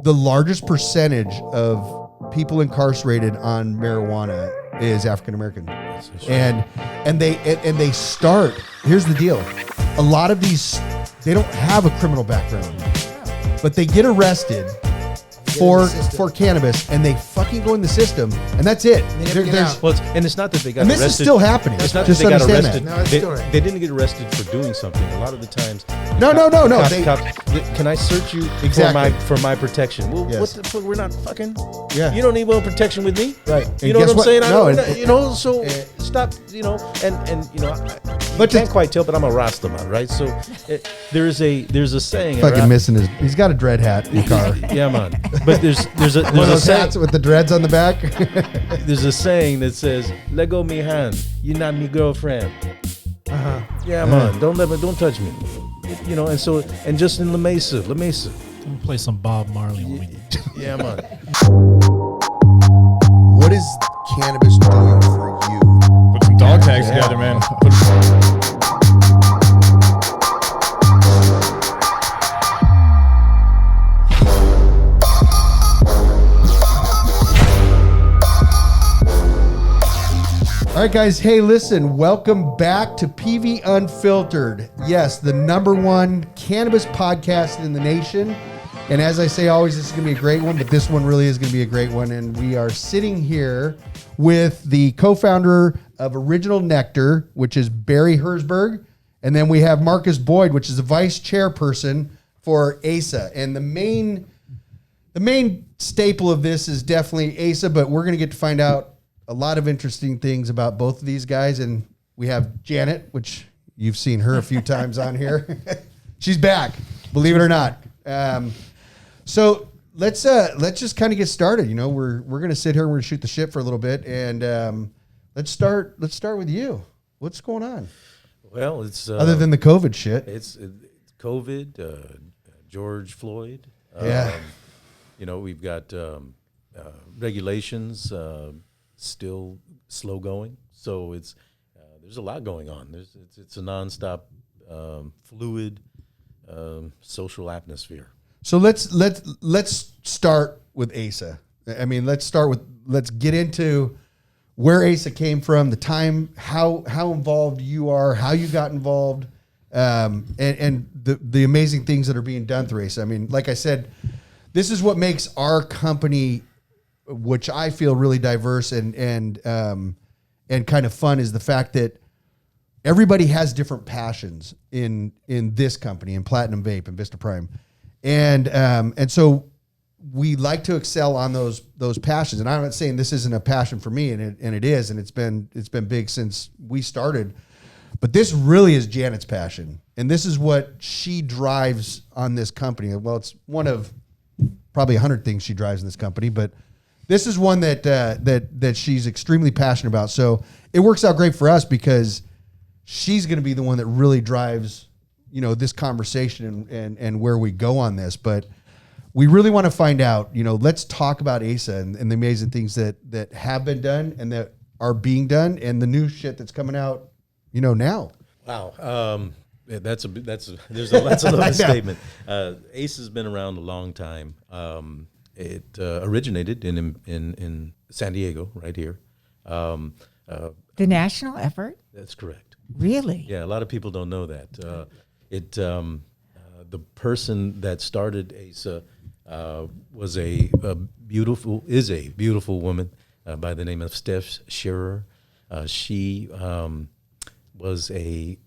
the largest percentage of people incarcerated on marijuana is African American, and they start. Here's the deal: a lot of these, they don't have a criminal background, but they get arrested for cannabis, and they fucking go in the system, and that's it. And it's not that they got and arrested. This is still happening. It's not just that they got arrested. That. They didn't get arrested for doing something. A lot of the times, no. Can I search you for my protection? Well, what the fuck? We're not fucking. Yeah. You don't need no protection with me. Right. You know what I'm saying? No. So stop. But you can't quite tell, but I'm a Rastaman, right? So there's a saying. Fucking missing his. He's got a dread hat in the car. Yeah, man. But there's a saying with the dreads on the back. There's a saying that says, "Let go me hand. You're not me girlfriend." Yeah, man. Don't touch me. And just in La Mesa. I'm gonna play some Bob Marley when we get. Yeah, man. What is cannabis doing for you? Put some dog tags together, man. All right, guys. Hey, listen, welcome back to PV Unfiltered. Yes, the #1 cannabis podcast in the nation. And as I say always, this is going to be a great one, but this one really is going to be a great one. And we are sitting here with the co-founder of Original Nectar, which is Barry Herzberg. And then we have Marcus Boyd, which is the vice chairperson for ASA. And the main staple of this is definitely ASA, but we're going to get to find out a lot of interesting things about both of these guys. And we have Janet, which you've seen her a few times on here. She's back, believe it or not. So let's just kind of get started. You know, we're going to sit here and we're going to shoot the shit for a little bit. And let's start with you. What's going on? Well, it's other than the COVID shit. It's COVID, George Floyd. We've got regulations, still slow going, so it's there's a lot going on. It's a nonstop, fluid, social atmosphere. So let's start with ASA. I mean, let's get into where ASA came from, the time, how involved you are, how you got involved, and the amazing things that are being done through ASA. I mean, like I said, this is what makes our company, which I feel really diverse and kind of fun, is the fact that everybody has different passions in this company, in Platinum Vape and Vista Prime, and so we like to excel on those passions. And I'm not saying this isn't a passion for me, and it is, and it's been big since we started. But this really is Janet's passion, and this is what she drives on this company. Well, it's one of probably 100 things she drives in this company, but this is one that she's extremely passionate about. So it works out great for us because she's going to be the one that really drives, this conversation and where we go on this. But we really want to find out, let's talk about ASA and the amazing things that have been done and that are being done and the new shit that's coming out, now. Wow. That's a little statement. ASA has been around a long time. It originated in San Diego, right here. The national effort? That's correct. Really? Yeah, a lot of people don't know that. The person that started ASA is a beautiful woman by the name of Steph Shearer. She was a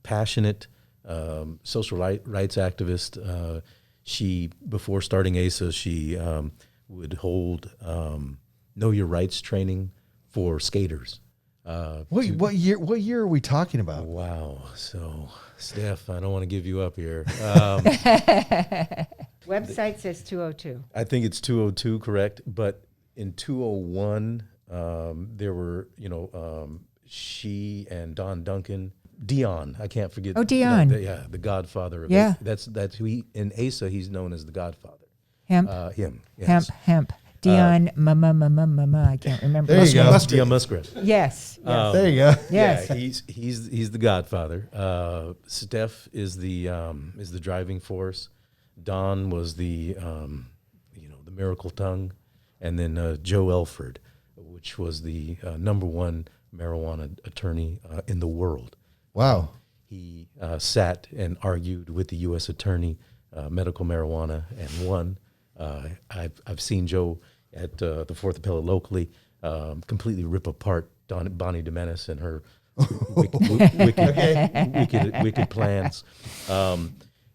passionate social rights activist. She, before starting ASA, she would hold Know Your Rights training for skaters. What year are we talking about? Wow. So, Steph, I don't want to give you up here. Website says 202. I think it's 202, correct. But in 201, there were, she and Don Duncan, Dion, I can't forget. Oh, Dion. The godfather of ASA. That's who in ASA, he's known as the godfather. Hemp. Him. Yes. Hemp. Dion, mama, I can't remember. There you go. Dion Muskrat. Yes. There you go. Yes. Yeah, he's the godfather. Steph is the driving force. Don was the Miracle Tongue, and then Joe Elford, which was the #1 marijuana attorney in the world. Wow. He sat and argued with the U.S. attorney, medical marijuana, and won. I've seen Joe at the Fourth Appellate locally completely rip apart Bonnie DeMenace and her wicked plans.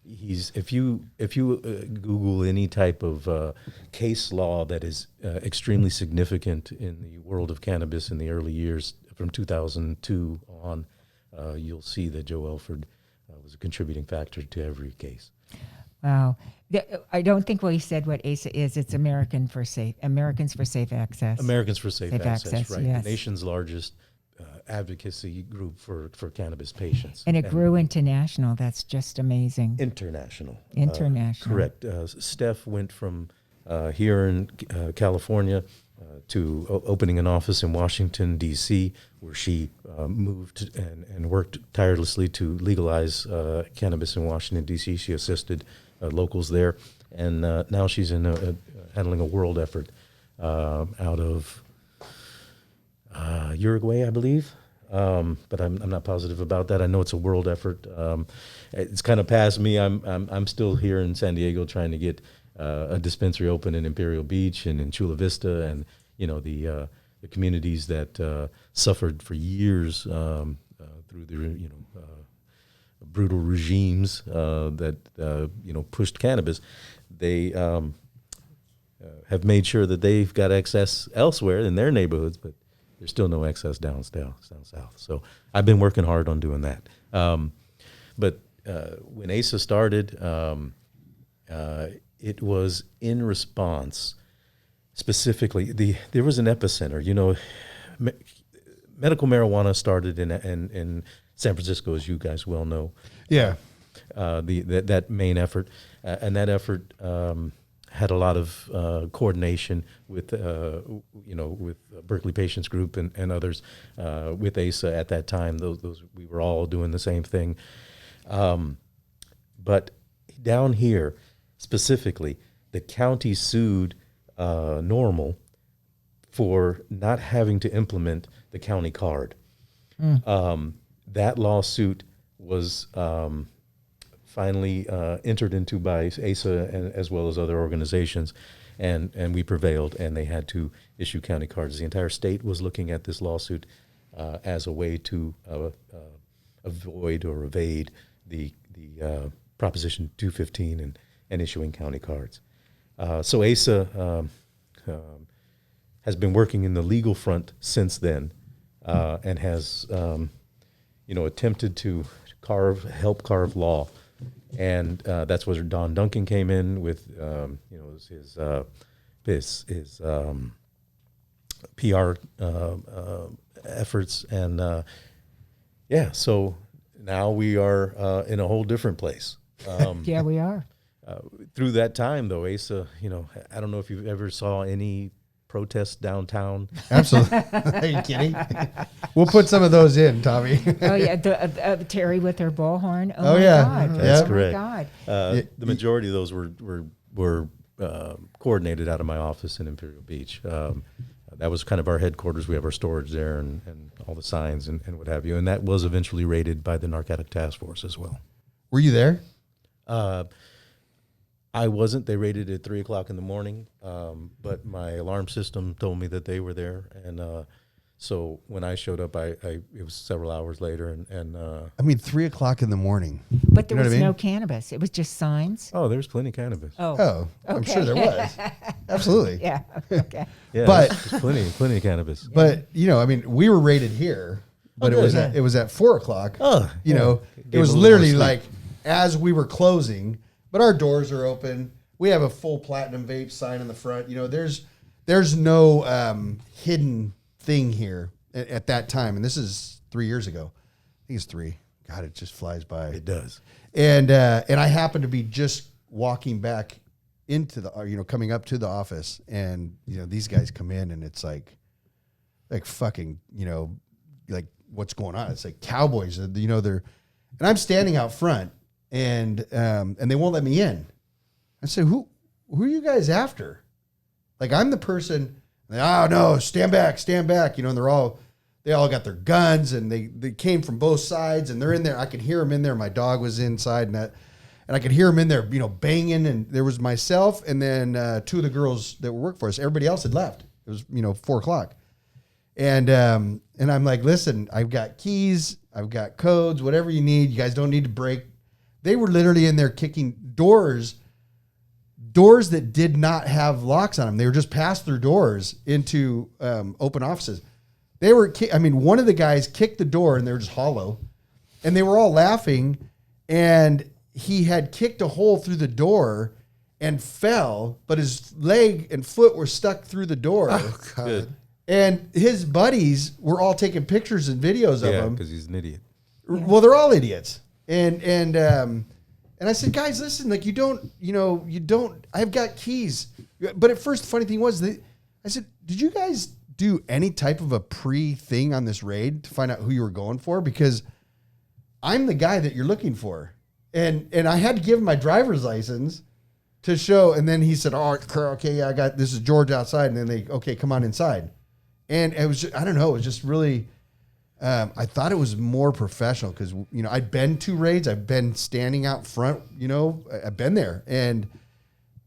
He's if you Google any type of case law that is extremely significant in the world of cannabis in the early years from 2002 on, you'll see that Joe Elford was a contributing factor to every case. Wow. I don't think we said what ASA is. It's Americans for Safe Access. Americans for Safe Access, right? Yes. The nation's largest advocacy group for cannabis patients. And it grew international. That's just amazing. International. International. Correct. Steph went from here in California to opening an office in Washington, D.C., where she moved and worked tirelessly to legalize cannabis in Washington, D.C. She assisted locals there. And now she's in handling a world effort out of Uruguay, I believe. But I'm not positive about that. I know it's a world effort. It's kind of past me. I'm still here in San Diego trying to get a dispensary open in Imperial Beach and in Chula Vista, and the communities that suffered for years through the brutal regimes that pushed cannabis. They have made sure that they've got excess elsewhere in their neighborhoods, but there's still no excess down south. So I've been working hard on doing that. But when ASA started, it was in response specifically. There was an epicenter. Medical marijuana started in San Francisco, as you guys well know. Yeah. That main effort, and that effort had a lot of coordination with with Berkeley Patients Group and others, with ASA at that time. Those we were all doing the same thing. But down here specifically, the county sued Normal for not having to implement the county card. That lawsuit was finally entered into by ASA as well as other organizations, and we prevailed, and they had to issue county cards. The entire state was looking at this lawsuit as a way to avoid or evade the Proposition 215 and issuing county cards. So ASA has been working in the legal front since then, and has attempted to help carve law. And that's where Don Duncan came in with his PR efforts, and so now we are in a whole different place. Yeah, we are. Through that time, though, ASA, I don't know if you ever saw any protests downtown. Absolutely. Are you kidding? We'll put some of those in, Tommy. Oh yeah, Terry with her bullhorn. Oh, my yeah. God. That's oh correct. My God. The majority of those were coordinated out of my office in Imperial Beach. That was kind of our headquarters. We have our storage there and all the signs and what have you. And that was eventually raided by the Narcotic Task Force as well. Were you there? I wasn't. They raided at 3:00 in the morning, but my alarm system told me that they were there, and so when I showed up, it was several hours later, and 3:00 in the morning. But there You know was what I mean? no cannabis. It was just signs. oh, there's plenty of cannabis. Oh, I'm okay. sure there was. Absolutely. Yeah. Okay. Yeah, but- there's plenty of cannabis. But we were raided here, but good. it was at 4:00. Oh, it Gave was a little literally more like as we were closing, but our doors are open. We have a full Platinum Vape sign in the front. There's no hidden thing here at that time, and this is 3 years ago. I think it's 3. God, it just flies by. It does. And I happened to be just walking back into the coming up to the office, and these guys come in, and it's like fucking like what's going on? It's like cowboys. They're, and I'm standing out front, and they won't let me in. I said, who are you guys after? Like I'm the person, oh no, stand back, you know, and they all got their guns and they came from both sides and they're in there. I could hear them in there. My dog was inside and I could hear them in there, you know, banging. And there was myself and then 2 of the girls that worked for us. Everybody else had left. It was, you know, 4:00. And I'm like, listen, I've got keys, I've got codes, whatever you need. You guys don't need to break. They were literally in there kicking doors that did not have locks on them. They were just pass-through doors into open offices. They were, one of the guys kicked the door and they were just hollow, and they were all laughing. And he had kicked a hole through the door and fell, but his leg and foot were stuck through the door. Oh, God. Good. And his buddies were all taking pictures and videos of him. Because he's an idiot. Well, they're all idiots. And I said, guys, listen, like you don't, I've got keys. But at first, the funny thing was I said, did you guys do any type of a pre-thing on this raid to find out who you were going for? Because I'm the guy that you're looking for. And I had to give him my driver's license to show. And then he said, oh, okay, yeah, this is George outside. And then okay, come on inside. And it was just, I don't know, it was just really, I thought it was more professional because, you know, I'd been to raids. I've been standing out front, you know, I've been there. And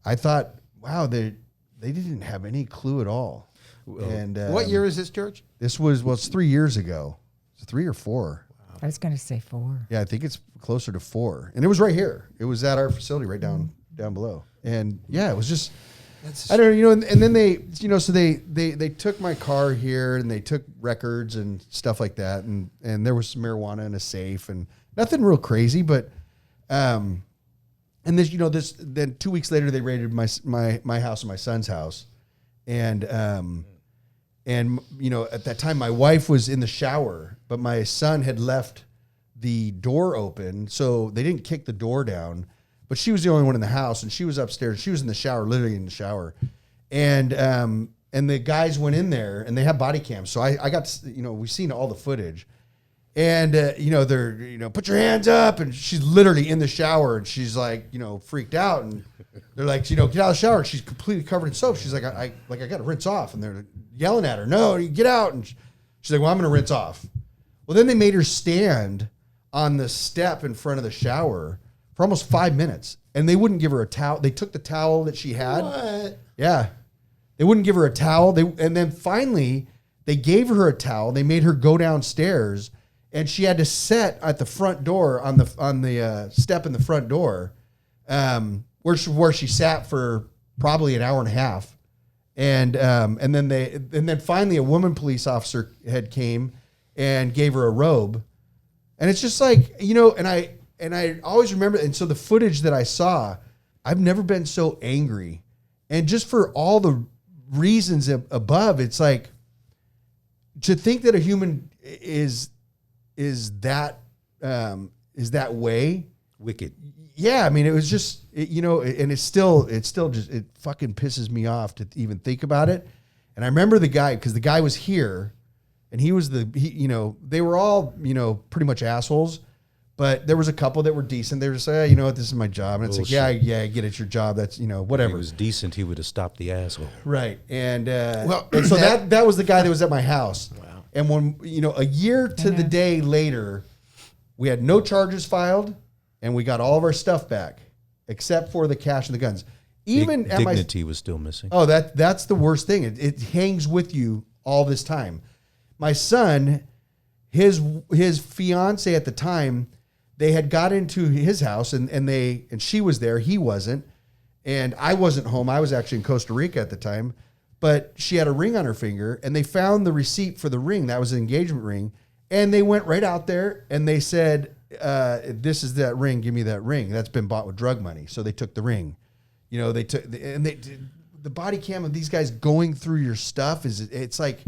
I thought, wow, they didn't have any clue at all. And What year is this, George? This was, it's 3 years ago. It's 3 or 4. I was going to say 4. Yeah, I think it's closer to 4. And it was right here. It was at our facility right down below. And yeah, it was just, I don't know, you know, and then they, you know, so they took my car here and they took records and stuff like that. And there was some marijuana in a safe and nothing real crazy, but, and this, you know, then 2 weeks later, they raided my house and my son's house. And, you know, at that time my wife was in the shower, but my son had left the door open. So they didn't kick the door down. But she was the only one in the house, and she was upstairs. She was in the shower, literally in the shower. And the guys went in there, and they have body cams. So I got to, you know, we've seen all the footage. And, you know, they're, you know, put your hands up. And she's literally in the shower, and she's like, you know, freaked out. And they're like, you know, get out of the shower. And she's completely covered in soap. She's like, I got to rinse off. And they're yelling at her, no, you get out. And she's like, well, I'm going to rinse off. Well, then they made her stand on the step in front of the shower for almost 5 minutes, and they wouldn't give her a towel. They took the towel that she had. What? Yeah. They wouldn't give her a towel. And then finally they gave her a towel. They made her go downstairs, and she had to sit at the front door on the step in the front door, where she sat for probably an hour and a half. And then finally a woman police officer came and gave her a robe. And it's just like, you know, and I always remember, and so the footage that I saw, I've never been so angry. And just for all the reasons above, it's like, to think that a human is that way. Wicked. Yeah, I mean, it was just, you know, and it still just, it fucking pisses me off to even think about it. And I remember the guy, because the guy was here, and he was you know, they were all, you know, pretty much assholes. But there was a couple that were decent. They were just like, you know what, this is my job. And it's like, yeah, I get it, your job. That's, you know, whatever. If he was decent, he would have stopped the asshole. Right. And and so that was the guy that was at my house. Wow. And when, you know, a year to the day later, we had no charges filed, and we got all of our stuff back, except for the cash and the guns. Even at dignity was still missing. Oh, that's the worst thing. It hangs with you all this time. My son, his fiance at the time, they had got into his house and she was there. He wasn't. And I wasn't home. I was actually in Costa Rica at the time, but she had a ring on her finger, and they found the receipt for the ring. That was an engagement ring. And they went right out there and they said, this is that ring. Give me that ring. That's been bought with drug money. So they took the ring, you know, the body cam of these guys going through your stuff it's like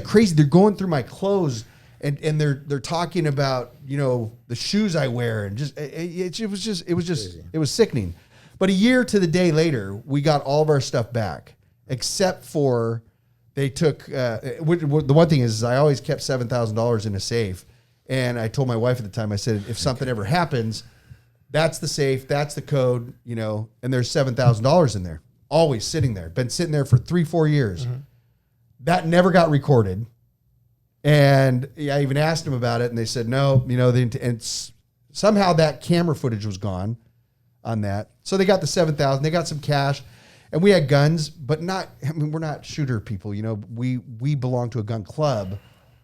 crazy. They're going through my clothes. And they're talking about, you know, the shoes I wear, and just it was sickening. But a year to the day later, we got all of our stuff back, except for they took the one thing is I always kept $7,000 in a safe, and I told my wife at the time, I said, if something ever happens, that's the safe, that's the code, you know, and there's $7,000 in there. always sitting there, been sitting there for 3-4 years. That never got recorded. And I even asked them about it, and they said, no, and somehow that camera footage was gone on that. So they got the $7,000, they got some cash, and we had guns, but we're not shooter people. We belong to a gun club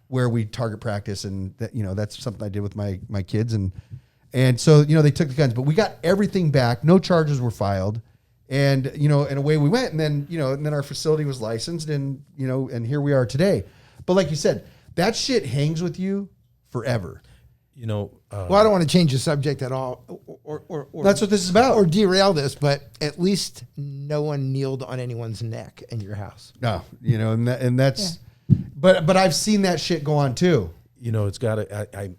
where we target practice, and that's something I did with my kids. And so, they took the guns, but we got everything back. No charges were filed. And, and away we went. And then, our facility was licensed, and here we are today. But like you said, that shit hangs with you forever. Well, I don't want to change the subject at all, or that's what this is about, or derail this. But at least no one kneeled on anyone's neck in your house. No, and that's, but I've seen that shit go on too. It's got to.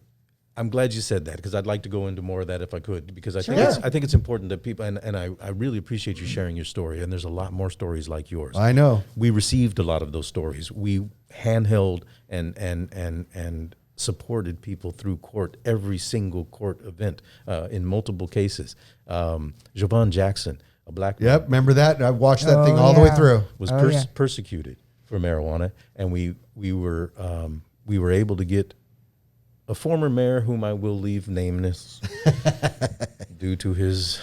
I'm glad you said that, because I'd like to go into more of that if I could, because I think it's important that people, and I really appreciate you sharing your story, and there's a lot more stories like yours. I know. We received a lot of those stories. We handheld and supported people through court, every single court event, in multiple cases. Javon Jackson, a black man. Yep, remember that? I watched that thing all the way through. Was persecuted for marijuana, and we were able to get a former mayor, whom I will leave nameless due to his.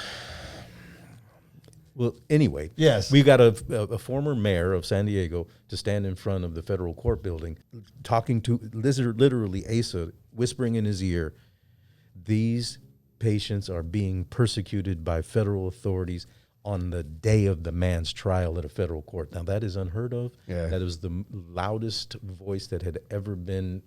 Well, anyway, yes, we got a former mayor of San Diego to stand in front of the federal court building, talking to literally ASA, whispering in his ear, "These patients are being persecuted by federal authorities on the day of the man's trial at a federal court." Now, that is unheard of. Yeah. That is the loudest voice that had ever been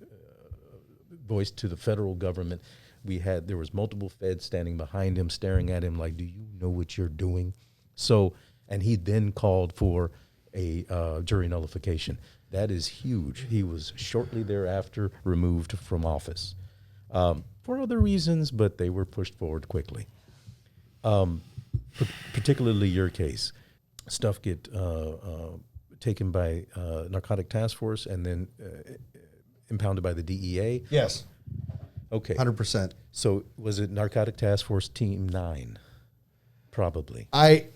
voiced to the federal government. There was multiple feds standing behind him, staring at him like, "Do you know what you're doing?" So, and he then called for a jury nullification. That is huge. He was shortly thereafter removed from office for other reasons, but they were pushed forward quickly. Particularly your case, stuff get taken by narcotic task force and then impounded by the DEA? Yes. Okay. 100%. So was it Narcotic Task Force Team 9? Probably. I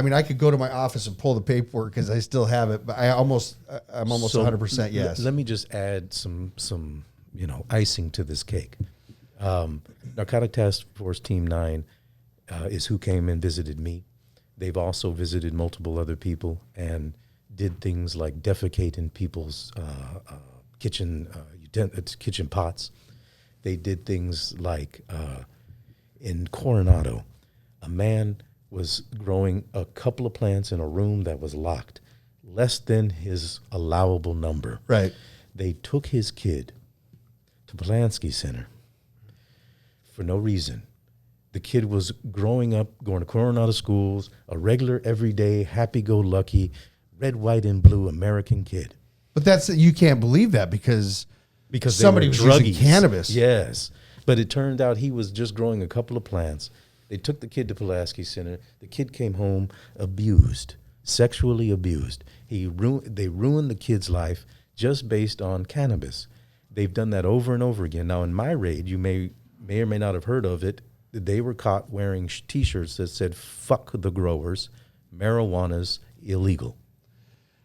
mean, I could go to my office and pull the paperwork because I still have it, but I'm almost 100% yes. Let me just add some icing to this cake. Narcotic Task Force Team 9 is who came and visited me. They've also visited multiple other people and did things like defecate in people's kitchen pots. They did things like in Coronado, a man was growing a couple of plants in a room that was locked, less than his allowable number. Right. They took his kid to Polanski Center for no reason. The kid was growing up, going to Coronado schools, a regular, everyday, happy-go-lucky, red, white, and blue American kid. But you can't believe that because somebody was druggies. using cannabis. Yes. But it turned out he was just growing a couple of plants. They took the kid to Pulaski Center. The kid came home abused, sexually abused. They ruined the kid's life just based on cannabis. They've done that over and over again. Now, in my raid, you may or may not have heard of it, they were caught wearing T-shirts that said, "Fuck the growers, marijuana's illegal."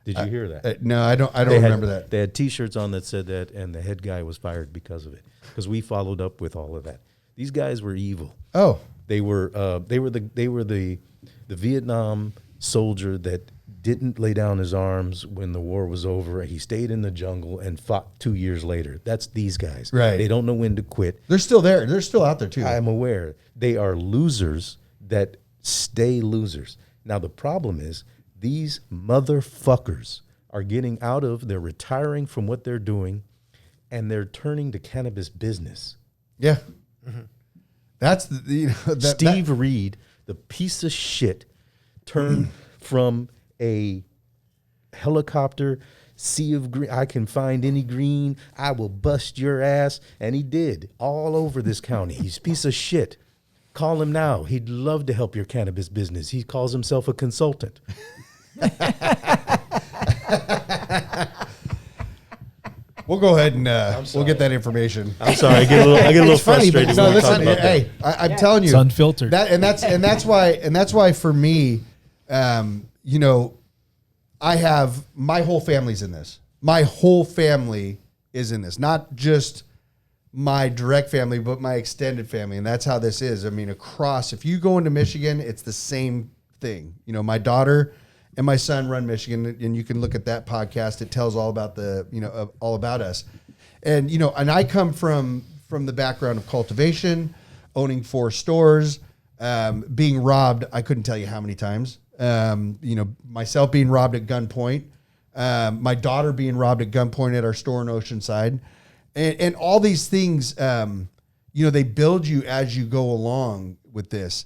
Did you hear that? No, I don't remember that. They had T-shirts on that said that, and the head guy was fired because of it. Because we followed up with all of that. These guys were evil. Oh, they were the Vietnam soldier that didn't lay down his arms when the war was over. He stayed in the jungle and fought 2 years later. That's these guys. Right. They don't know when to quit. They're still there. They're still out there too. I'm aware. They are losers that stay losers. Now the problem is, these motherfuckers are they're retiring from what they're doing, and they're turning to cannabis business. Yeah. Mm-hmm. That's Steve Reed, the piece of shit, turned from a helicopter, sea of green, I can find any green, I will bust your ass, and he did all over this county. He's a piece of shit. Call him now. He'd love to help your cannabis business. He calls himself a consultant. We'll go ahead and we'll get that information. I'm sorry, I get a little funny, frustrated but when we listen, talk about that. hey, I'm telling you, It's unfiltered. and that's why for me, You know, I have my whole family's in this. My whole family is in this, not just my direct family, but my extended family. And that's how this is. I mean, across, if you go into Michigan, it's the same thing. You know, my daughter and my son run Michigan, and you can look at that podcast. It tells all about all about us. And, you know, and I come from the background of cultivation, owning 4 stores, being robbed. I couldn't tell you how many times, you know, myself being robbed at gunpoint, my daughter being robbed at gunpoint at our store in Oceanside, and all these things, you know, they build you as you go along with this.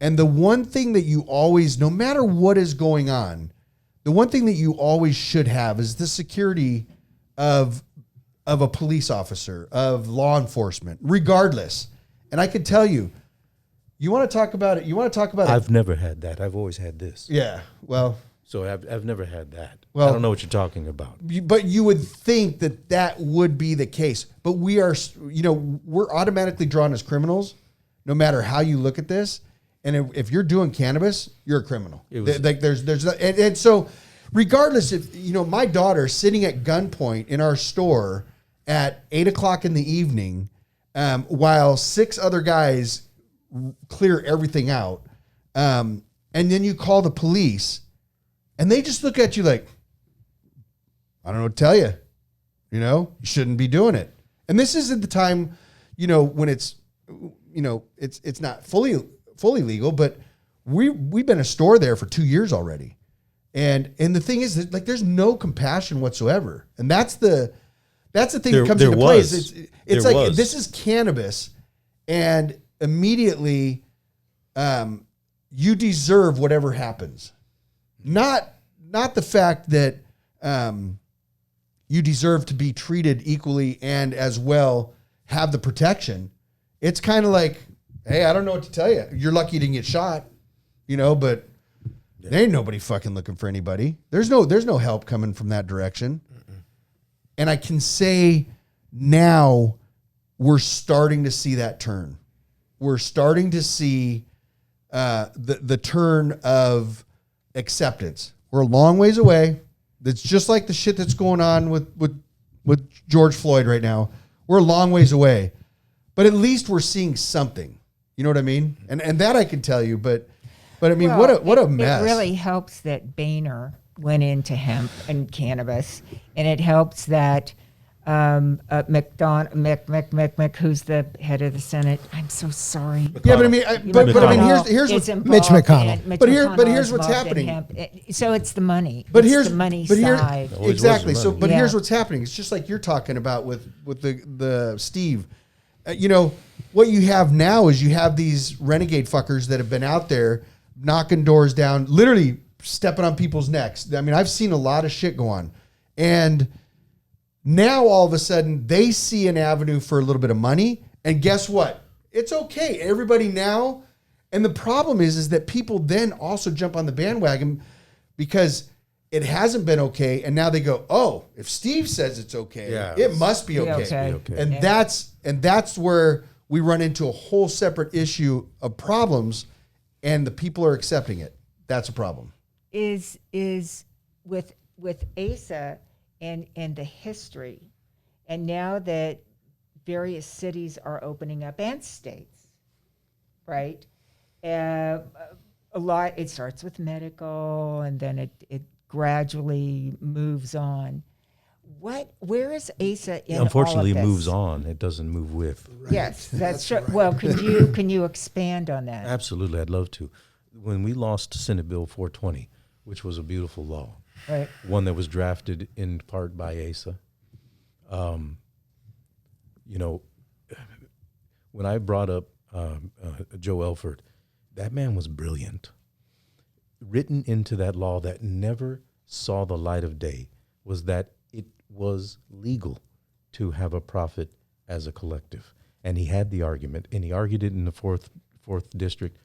And the one thing that you always, no matter what is going on, the one thing that you always should have is the security of a police officer, of law enforcement, regardless. And I can tell you, you want to talk about it. You want to talk about it. I've never had that. I've always had this. Yeah. Well, So I've never had that. Well- I don't know what you're talking about. but you would think that that would be the case. But we are, you know, we're automatically drawn as criminals, no matter how you look at this. And if you're doing cannabis, you're a criminal. Like and so regardless, if, you know, my daughter sitting at gunpoint in our store at 8:00 in the evening, while 6 other guys clear everything out. And then you call the police and they just look at you like, I don't know what to tell you. You know, you shouldn't be doing it. And this isn't the time, you know, when it's, you know, it's not fully legal, but we've been a store there for 2 years already. And the thing is that, like, there's no compassion whatsoever. And that's the thing that comes into play. It's like, this is cannabis, and immediately you deserve whatever happens. Not the fact that you deserve to be treated equally and as well have the protection. It's kind of like, hey, I don't know what to tell you. You're lucky you didn't get shot, you know, but there ain't nobody fucking looking for anybody. There's no help coming from that direction. And I can say now we're starting to see that turn. We're starting to see the turn of acceptance. We're a long ways away. That's just like the shit that's going on with George Floyd right now. We're a long ways away, but at least we're seeing something. You know what I mean? And that I can tell you, but I mean, Well, what a mess. It really helps that Boehner went into hemp and cannabis, and it helps that Mick, who's the head of the Senate. I'm so sorry. Yeah, but I mean, but I mean, here's is what, involved Mitch McConnell. in- Mitch But McConnell here's is what's involved in happening. hemp. So it's the money. but It's here's the money but here- side. Always was exactly. the So, money. but Yeah. here's what's happening. It's just like you're talking about with the Steve. You know, what you have now is you have these renegade fuckers that have been out there knocking doors down, literally stepping on people's necks. I mean, I've seen a lot of shit go on. And now all of a sudden they see an avenue for a little bit of money. And guess what? It's okay. Everybody now. And the problem is that people then also jump on the bandwagon because it hasn't been okay. And now they go, oh, if Steve says it's okay, Yeah. it must be Be okay. okay. Okay. And that's where we run into a whole separate issue of problems, and the people are accepting it. That's a problem. is with ASA and the history, and now that various cities are opening up and states, right? A lot. It starts with medical, and then it gradually moves on. Where is ASA in Unfortunately, all it of this? moves on. It doesn't move with. Yes, that's true. Well, can you expand on that? Absolutely, I'd love to. When we lost Senate Bill 420, which was a beautiful law, Right. one that was drafted in part by ASA, you know, when I brought up Joe Elford, that man was brilliant. Written into that law that never saw the light of day was that it was legal to have a profit as a collective. And he had the argument, and he argued it in the fourth district.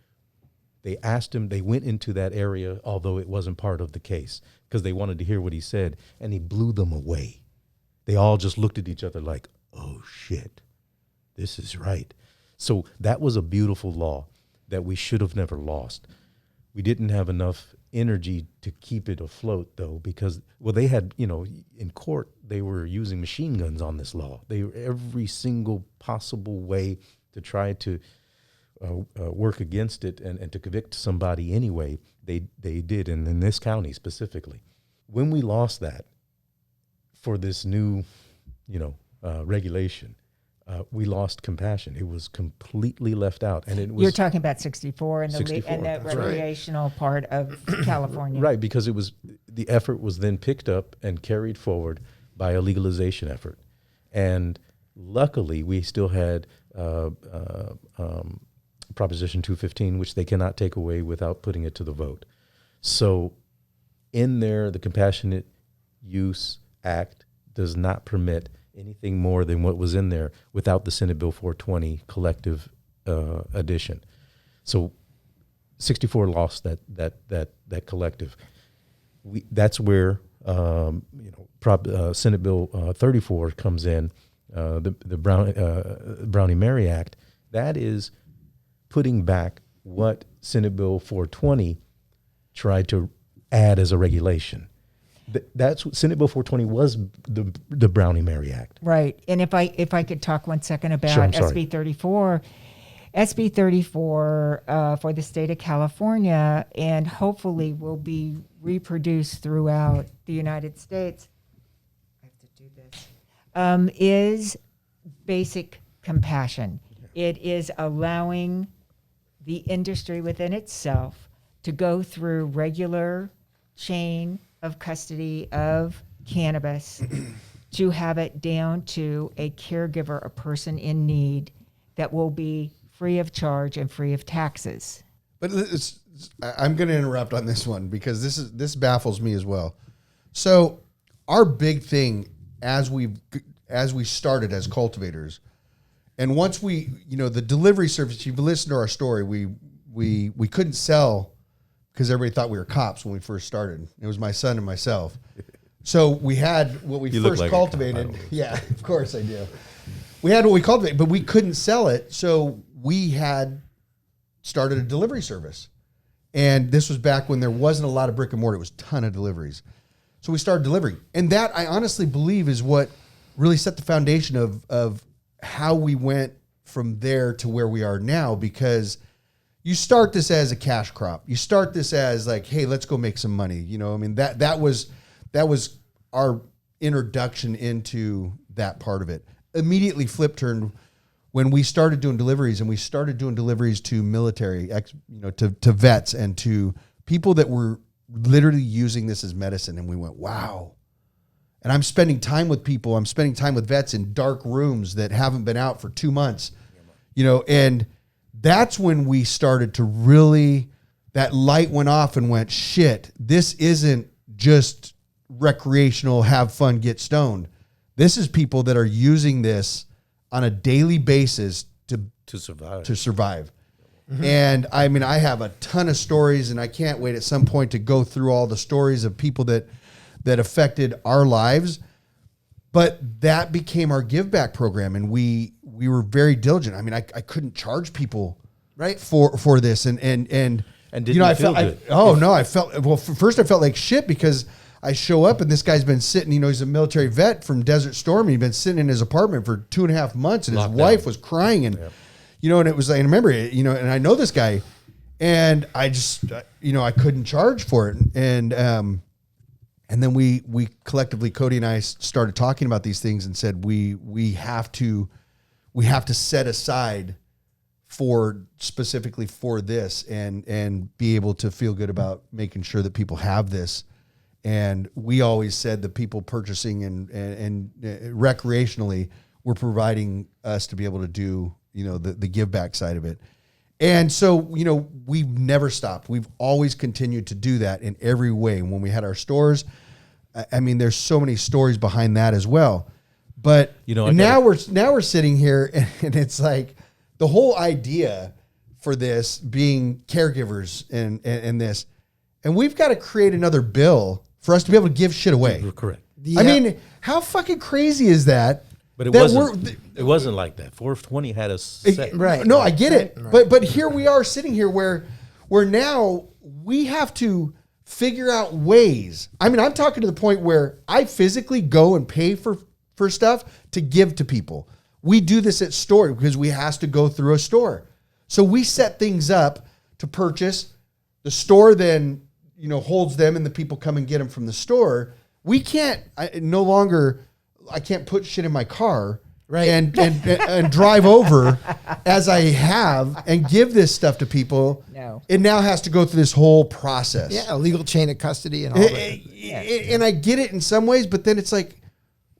They asked him, they went into that area, although it wasn't part of the case, because they wanted to hear what he said, and he blew them away. They all just looked at each other like, oh shit, this is right. So that was a beautiful law that we should have never lost. We didn't have enough energy to keep it afloat, though, because, well, they had, in court, they were using machine guns on this law. They were every single possible way to try to work against it and to convict somebody anyway. They did, and in this county specifically. When we lost that for this new, regulation, we lost compassion. It was completely left out, and it was. You're talking about 64 and the 64, and the that's right. recreational part of California, Right, because the effort was then picked up and carried forward by a legalization effort, and luckily we still had Proposition 215, which they cannot take away without putting it to the vote. So, in there, the Compassionate Use Act does not permit anything more than what was in there without the Senate Bill 420 collective addition. So 64 lost that collective. That's where Senate Bill 34 comes in, the Brownie-Mary Act. That is putting back what Senate Bill 420 tried to add as a regulation. That's what Senate Bill 420 was, the Brownie-Mary Act. right? And if I could talk 1 second about Sure, I'm sorry. SB 34. SB 34 for the state of California, and hopefully will be reproduced throughout the United States. I have to do this. Is basic compassion. It is allowing the industry within itself to go through regular chain of custody of cannabis to have it down to a caregiver, a person in need, that will be free of charge and free of taxes. But I'm going to interrupt on this one because this baffles me as well. So our big thing as we started as cultivators, and once we, the delivery service, you've listened to our story, we couldn't sell because everybody thought we were cops when we first started. It was my son and myself. So we had what we first cultivated. Yeah, of course I do. We had what we cultivated, but we couldn't sell it. So we had started a delivery service. And this was back when there wasn't a lot of brick and mortar. It was a ton of deliveries. So we started delivering. And that, I honestly believe, is what really set the foundation of how we went from there to where we are now, because you start this as a cash crop. You start this as like, hey, let's go make some money. That was our introduction into that part of it. Immediately flip turned when we started doing deliveries, and we started doing deliveries to military, to vets and to people that were literally using this as medicine. And we went, wow. And I'm spending time with people. I'm spending time with vets in dark rooms that haven't been out for 2 months, and that's when we started to really, that light went off and went, shit, this isn't just recreational, have fun, get stoned. This is people that are using this on a daily basis to survive. Mm-hmm. And I have a ton of stories, and I can't wait at some point to go through all the stories of people that affected our lives. But that became our give back program, and we were very diligent. I couldn't charge people right for this, and didn't I feel good? First I felt like shit because I show up and this guy's been sitting, he's a military vet from Desert Storm. And he'd been sitting in his apartment for 2.5 months, and his wife was crying, and and it was like, and remember, and I know this guy, and I just, I couldn't charge for it, and then we collectively, Cody and I, started talking about these things and said we have to set aside specifically for this and be able to feel good about making sure that people have this. And we always said the people purchasing and recreationally were providing us to be able to do, the give back side of it. And so, we've never stopped. We've always continued to do that in every way. And when we had our stores, there's so many stories behind that as well. But now we're sitting here, and it's like the whole idea for this being caregivers and this, and we've got to create another bill for us to be able to give shit away. Correct. Yeah. How fucking crazy is that? But it wasn't like that. 420 had us set. Right. No, I get it. Right. But here we are sitting here where now we have to figure out ways. I mean, I'm talking to the point where I physically go and pay for stuff to give to people. We do this at store because we has to go through a store. So we set things up to purchase. The store then, holds them and the people come and get them from the store. We can't, I can't put shit in my car. Right. And drive over as I have and give this stuff to people. No. It now has to go through this whole process. Yeah, a legal chain of custody and all that. And I get it in some ways, but then it's like,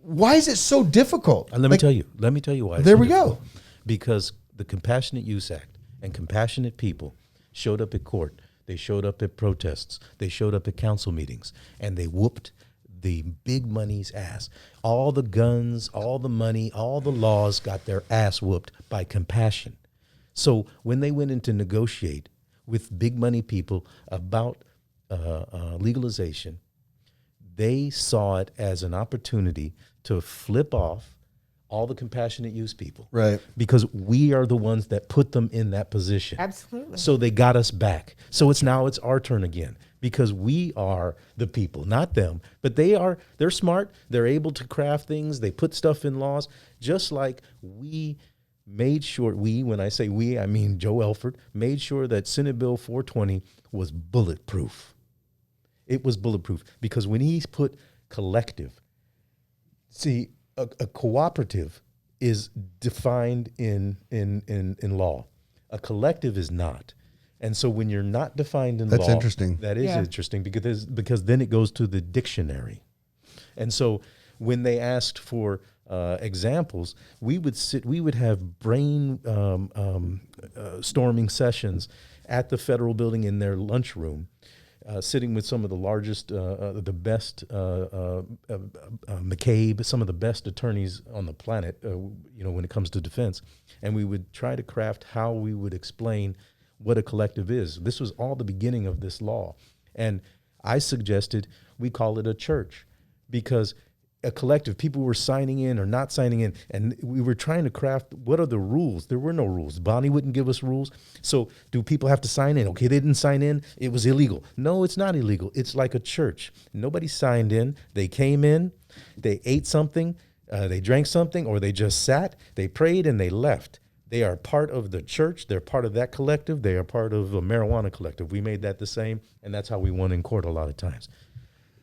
why is it so difficult? And let me tell you why. There we go. Because the Compassionate Use Act and compassionate people showed up at court. They showed up at protests. They showed up at council meetings, and they whooped the big money's ass. All the guns, all the money, all the laws got their ass whooped by compassion. So when they went in to negotiate with big money people about legalization, they saw it as an opportunity to flip off all the compassionate use people. Right. Because we are the ones that put them in that position. Absolutely. So they got us back. So it's our turn again. Because we are the people, not them. But they're smart. They're able to craft things. They put stuff in laws. Just like we made sure, when I say we, I mean Joe Elford, made sure that Senate Bill 420 was bulletproof. It was bulletproof. Because when he put collective, see, a cooperative is defined in law. A collective is not. And so when you're not defined in law, that's interesting. That is interesting because then it goes to the dictionary. And so when they asked for examples, we would have brain storming sessions at the federal building in their lunchroom, sitting with some of the largest, the best, McCabe, some of the best attorneys on the planet, when it comes to defense. And we would try to craft how we would explain what a collective is. This was all the beginning of this law. And I suggested we call it a church because a collective, people were signing in or not signing in, and we were trying to craft what are the rules. There were no rules. Bonnie wouldn't give us rules. So do people have to sign in? Okay, they didn't sign in. It was illegal. No, it's not illegal. It's like a church. Nobody signed in. They came in, they ate something, they drank something, or they just sat, they prayed, and they left. They are part of the church. They're part of that collective. They are part of a marijuana collective. We made that the same, and that's how we won in court a lot of times.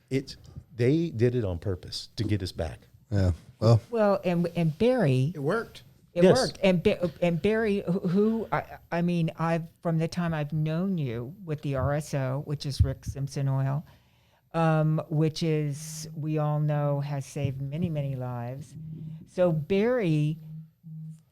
They did it on purpose to get us back. Yeah. Well, and Barry, It worked. it Yes. worked. And Barry, who I mean, from the time I've known you with the RSO, which is Rick Simpson Oil, which is, we all know, has saved many, many lives. So Barry,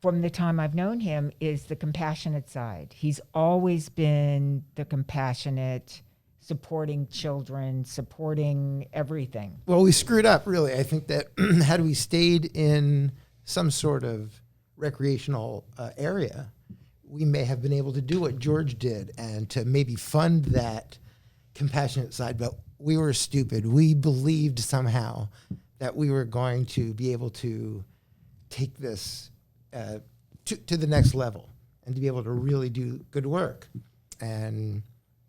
from the time I've known him, is the compassionate side. He's always been the compassionate, supporting children, supporting everything. Well, we screwed up, really. I think that had we stayed in some sort of recreational area, we may have been able to do what George did and to maybe fund that compassionate side. But we were stupid. We believed somehow that we were going to be able to take this to the next level and to be able to really do good work. And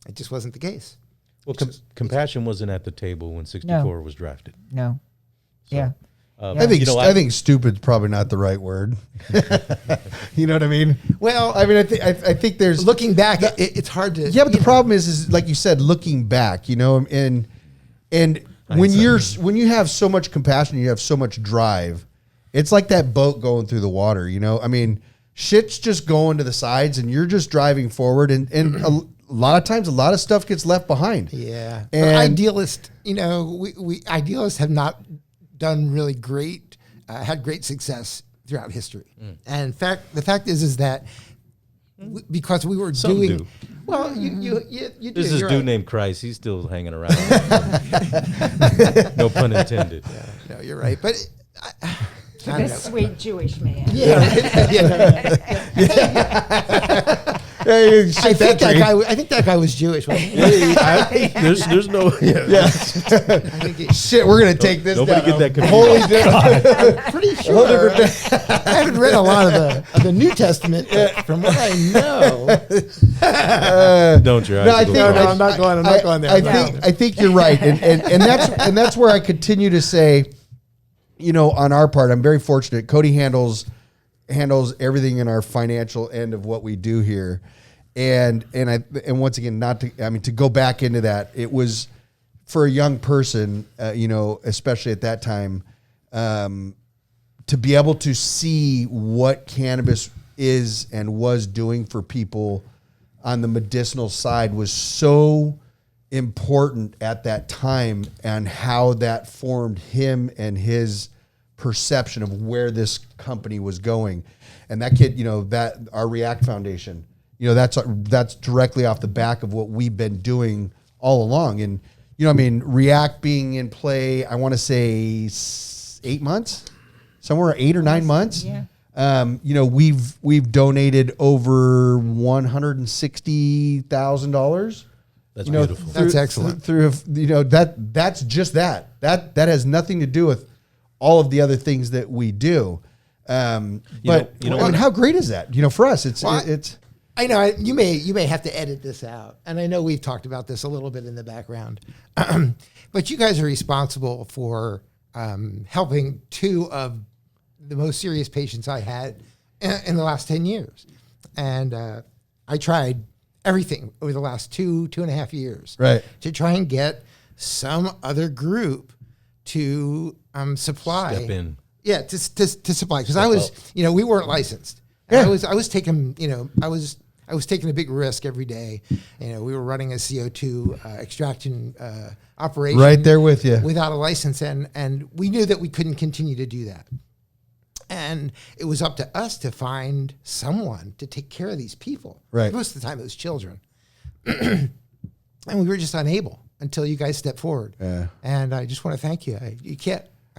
it just wasn't the case. Well, compassion wasn't at the table when 64 was drafted. No. So, Yeah. I think stupid's probably not the right word. You know what I mean? Well, I mean, I think there's looking back, it's hard to. Yeah, but the problem is like you said, looking back, and when you have so much compassion, you have so much drive. It's like that boat going through the water, I mean, shit's just going to the sides and you're just driving forward and a lot of times a lot of stuff gets left behind. Yeah. And idealists, we idealists have not done really great, had great success throughout history. And the fact is that because we were Some doing do. well, you do. This is you're dude right. named Christ. He's still hanging around. No pun intended. No, you're right. But I don't This know. sweet Jewish man. Yeah. Hey, I shake think that tree. I think that guy was Jewish. Wasn't he? There's no Yeah. I think he, Shit, we're gonna take this nobody down. get that Holy confused. shit. pretty sure. I haven't read a lot of the New Testament, but from what I know, Don't your eyes No, I go think blind. I'm not going. I'm not going there. I think you're right, and that's where I continue to say, on our part, I'm very fortunate. Cody handles everything in our financial end of what we do here, and once again, to go back into that, it was for a young person, especially at that time, to be able to see what cannabis is and was doing for people on the medicinal side was so important at that time, and how that formed him and his perception of where this company was going. And that kid, that our React Foundation, that's directly off the back of what we've been doing all along. And React being in play, I want to say 8 months, somewhere 8 or 9 months. Yeah. We've donated over $160,000. That's beautiful. That's excellent. That's just that has nothing to do with all of the other things that we do. How great is that? For us, it's I know you may have to edit this out, and I know we've talked about this a little bit in the background, but you guys are responsible for helping two of the most serious patients I had in the last 10 years, and I tried everything over the last two and a half years, right, to try and get some other group to supply. Step in. Yeah, to supply, because I was, we weren't licensed. Yeah. I was taking, I was taking a big risk every day. We were running a CO2 extraction operation right there with you without a license, and we knew that we couldn't continue to do that. And it was up to us to find someone to take care of these people. Right. Most of the time it was children. And we were just unable until you guys stepped forward. Yeah. And I just want to thank you. I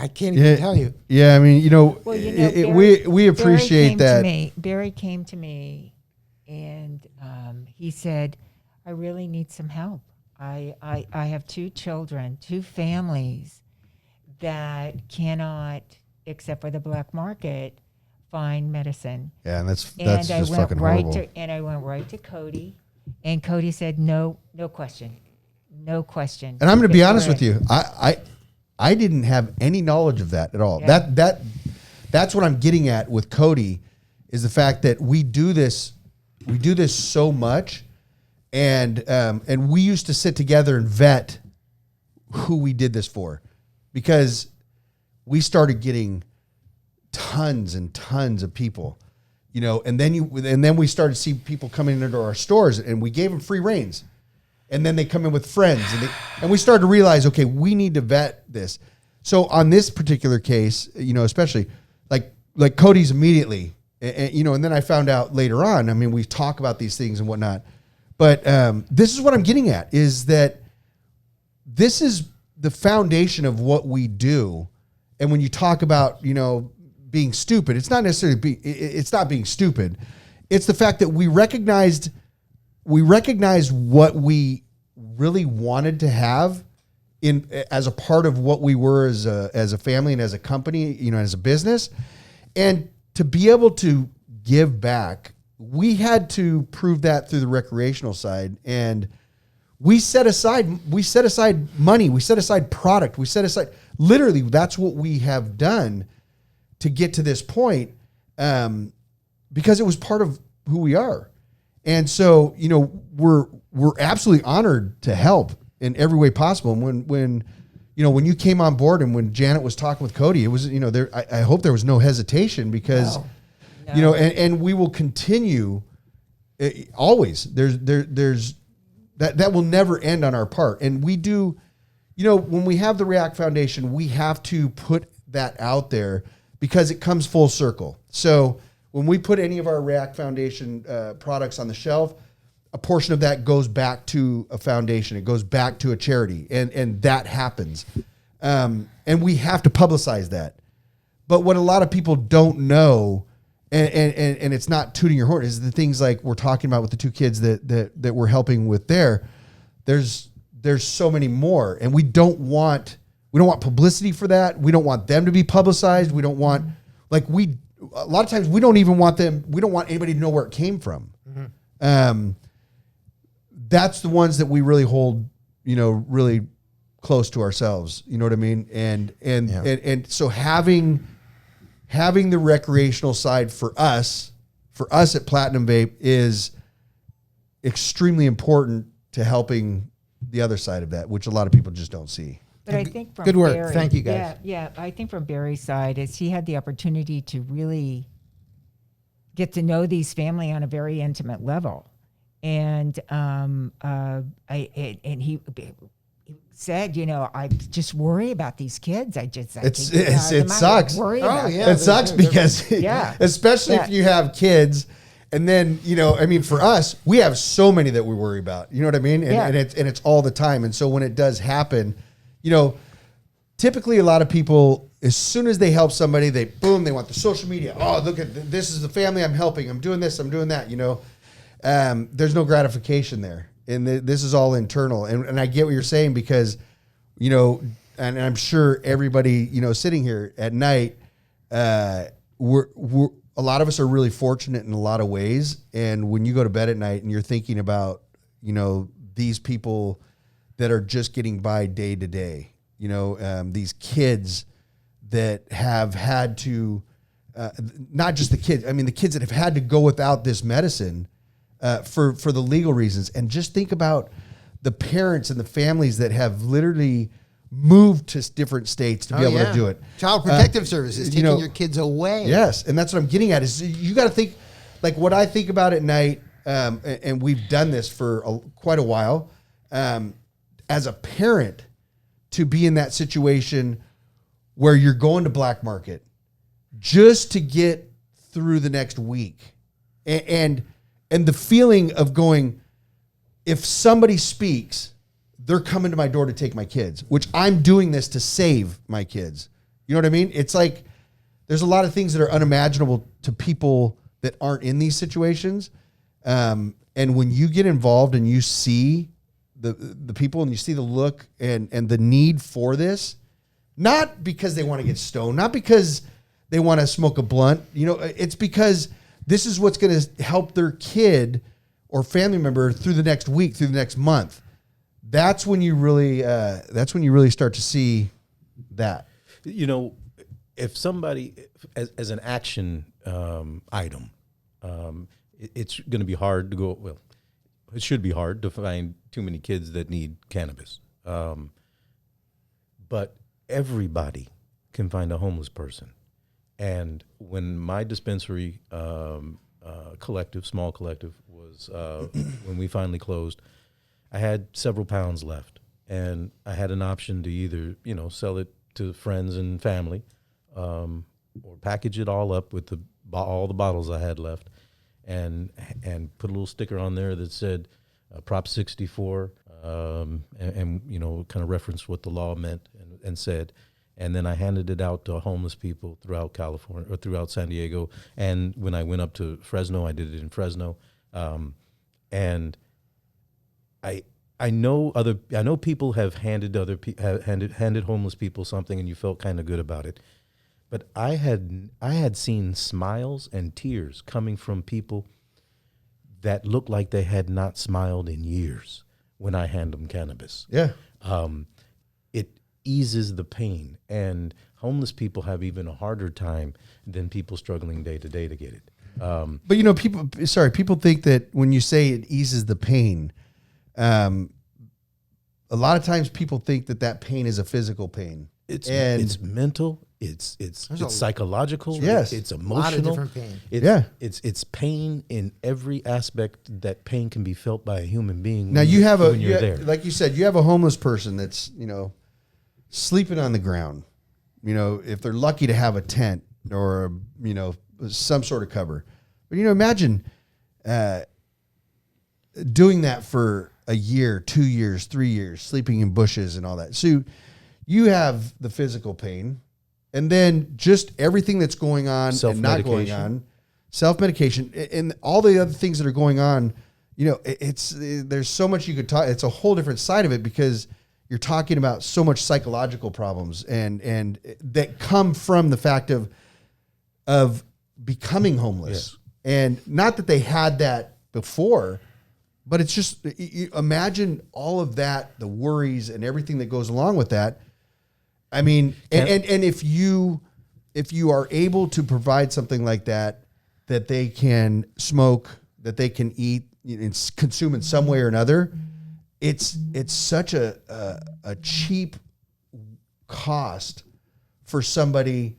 can't even tell you. Yeah, we Barry appreciate came that. to me. Barry came to me, and he said, "I really need some help. I have 2 children, 2 families that cannot, except for the black market, find medicine." Yeah, and that's And I just went fucking right horrible. I went right to Cody, and Cody said, "No question, no question." And I'm going to be honest Right. with you. I didn't have any knowledge of that at all. Yeah. That's what I'm getting at with Cody, is the fact that we do this so much, and we used to sit together and vet who we did this for, because we started getting tons and tons of people, and then we started to see people coming into our stores, and we gave them free reins. And then they come in with friends, and we started to realize, okay, we need to vet this. So on this particular case, especially like Cody's immediately, and then I found out later on. We talk about these things and whatnot, but this is what I'm getting at, is that this is the foundation of what we do. And when you talk about being stupid, it's not necessarily it's not being stupid. It's the fact that we recognized what we really wanted to have as a part of what we were as a family and as a company, as a business, and to be able to give back, we had to prove that through the recreational side. And we set aside money, we set aside product, we set aside, literally, that's what we have done to get to this point, because it was part of who we are. And so, we're absolutely honored to help in every way possible. And when you came on board, and when Janet was talking with Cody, it was, I hope there was no hesitation, because, No. and we will continue always. There's that will never end on our part. And we do, when we have the React Foundation, we have to put that out there, because it comes full circle. So when we put any of our React Foundation products on the shelf, a portion of that goes back to a foundation. It goes back to a charity, and that happens. And we have to publicize that. But what a lot of people don't know, and it's not tooting your horn. It's the things like we're talking about with the two kids that we're helping with there. There's so many more, and we don't want publicity for that. We don't want them to be publicized. We don't want a lot of times we don't even want them. We don't want anybody to know where it came from. That's the ones that we really hold, really close to ourselves. You know what I mean? And so having the recreational side for us at Platinum Vape is extremely important to helping the other side of that, which a lot of people just don't see. But I think from Good work. Barry, Thank you, guys. Yeah. I think from Barry's side is he had the opportunity to really get to know these family on a very intimate level, and he said, I just worry about these kids. It sucks. Worry Oh, about yeah. It sucks because, Yeah. especially if you have kids, and then for us, we have so many that we worry about. You know what I mean? And it's all the time. And so when it does happen, typically a lot of people, as soon as they help somebody, they want the social media. Oh, look at this is the family I'm helping. I'm doing this. I'm doing that. There's no gratification there. And this is all internal. And I get what you're saying because, and I'm sure everybody, sitting here at night, we're a lot of us are really fortunate in a lot of ways. And when you go to bed at night and you're thinking about, these people that are just getting by day to day, these kids that have had to, not just the kids, the kids that have had to go without this medicine for the legal reasons. And just think about the parents and the families that have literally moved to different states to be able to do it. Child Protective Services taking your kids away. Yes, and that's what I'm getting at is you got to think, like what I think about at night, and we've done this for quite a while, as a parent, to be in that situation where you're going to black market just to get through the next week. And the feeling of going, if somebody speaks, they're coming to my door to take my kids, which I'm doing this to save my kids. You know what I mean? It's like there's a lot of things that are unimaginable to people that aren't in these situations. And when you get involved and you see the people and you see the look and the need for this, not because they want to get stoned, not because they want to smoke a blunt, it's because this is what's going to help their kid or family member through the next week, through the next month. That's when you really start to see that. If somebody, as an action item, it's going to be hard to go. Well, it should be hard to find too many kids that need cannabis. But everybody can find a homeless person. And when my dispensary small collective was, when we finally closed, I had several pounds left, and I had an option to either, sell it to friends and family, or package it all up with all the bottles I had left, and put a little sticker on there that said Prop 64, and kind of referenced what the law meant and said. And then I handed it out to homeless people throughout California or throughout San Diego. And when I went up to Fresno, I did it in Fresno. And I know people have handed handed homeless people something, and you felt kind of good about it. But I had seen smiles and tears coming from people that looked like they had not smiled in years when I hand them cannabis. Yeah. It eases the pain, and homeless people have even a harder time than people struggling day to day to get it. But people think that when you say it eases the pain, a lot of times people think that pain is a physical pain. It's mental. It's psychological. Yes. It's emotional. A lot of different pain. It's pain in every aspect that pain can be felt by a human being. Now when you're there. Like you said, you have a homeless person that's, sleeping on the ground, if they're lucky to have a tent or, some sort of cover. But, imagine doing that for a year, 2 years, 3 years, sleeping in bushes and all that. So you have the physical pain, and then just everything that's going on and not going on, self-medication, and all the other things that are going on. You know, there's so much you could talk. It's a whole different side of it because you're talking about so much psychological problems and that come from the fact of becoming homeless. Yes. And not that they had that before, but it's just, you imagine all of that, the worries and everything that goes along with that. I mean, and if you are able to provide something like that they can smoke, that they can eat, and consume in some way or another, it's such a cheap cost for somebody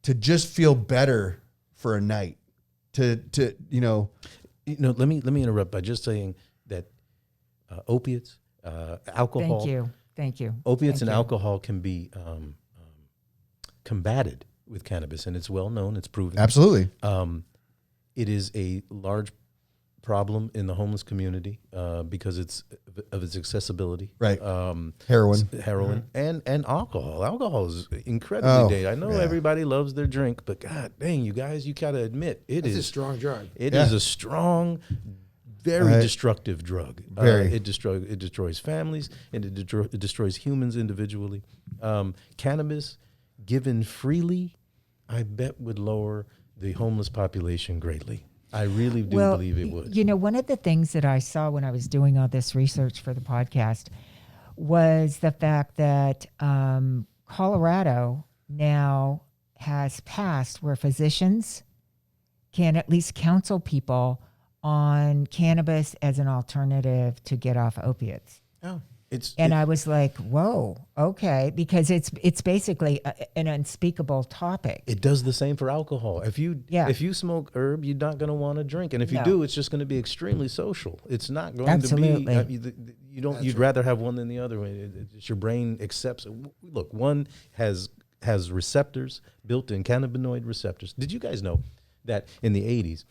to just feel better for a night. Let me interrupt by just saying that opiates, alcohol. Thank you. Opiates and you. alcohol can be combated with cannabis, and it's well known. It's proven. Absolutely. It is a large problem in the homeless community because of its accessibility. Right. Heroin. And alcohol. Alcohol is incredibly dated. I know yeah. everybody loves their drink, but God dang, you guys, you gotta admit it's a strong drug. It is a strong, very destructive drug. Very. It destroys families and it destroys humans individually. Cannabis, given freely, I bet would lower the homeless population greatly. I really do believe it would. You know, one of the things that I saw when I was doing all this research for the podcast was the fact that Colorado now has passed where physicians can at least counsel people on cannabis as an alternative to get off opiates. Oh. I was like, whoa, okay, because it's basically an unspeakable topic. It does the same for alcohol. If you smoke herb, you're not going to want to drink, and if you do, it's just going to be extremely social. It's not going to be. You'd rather have one than the other. It's your brain accepts. Look, one has receptors built in, cannabinoid receptors. Did you guys know that in the 80s,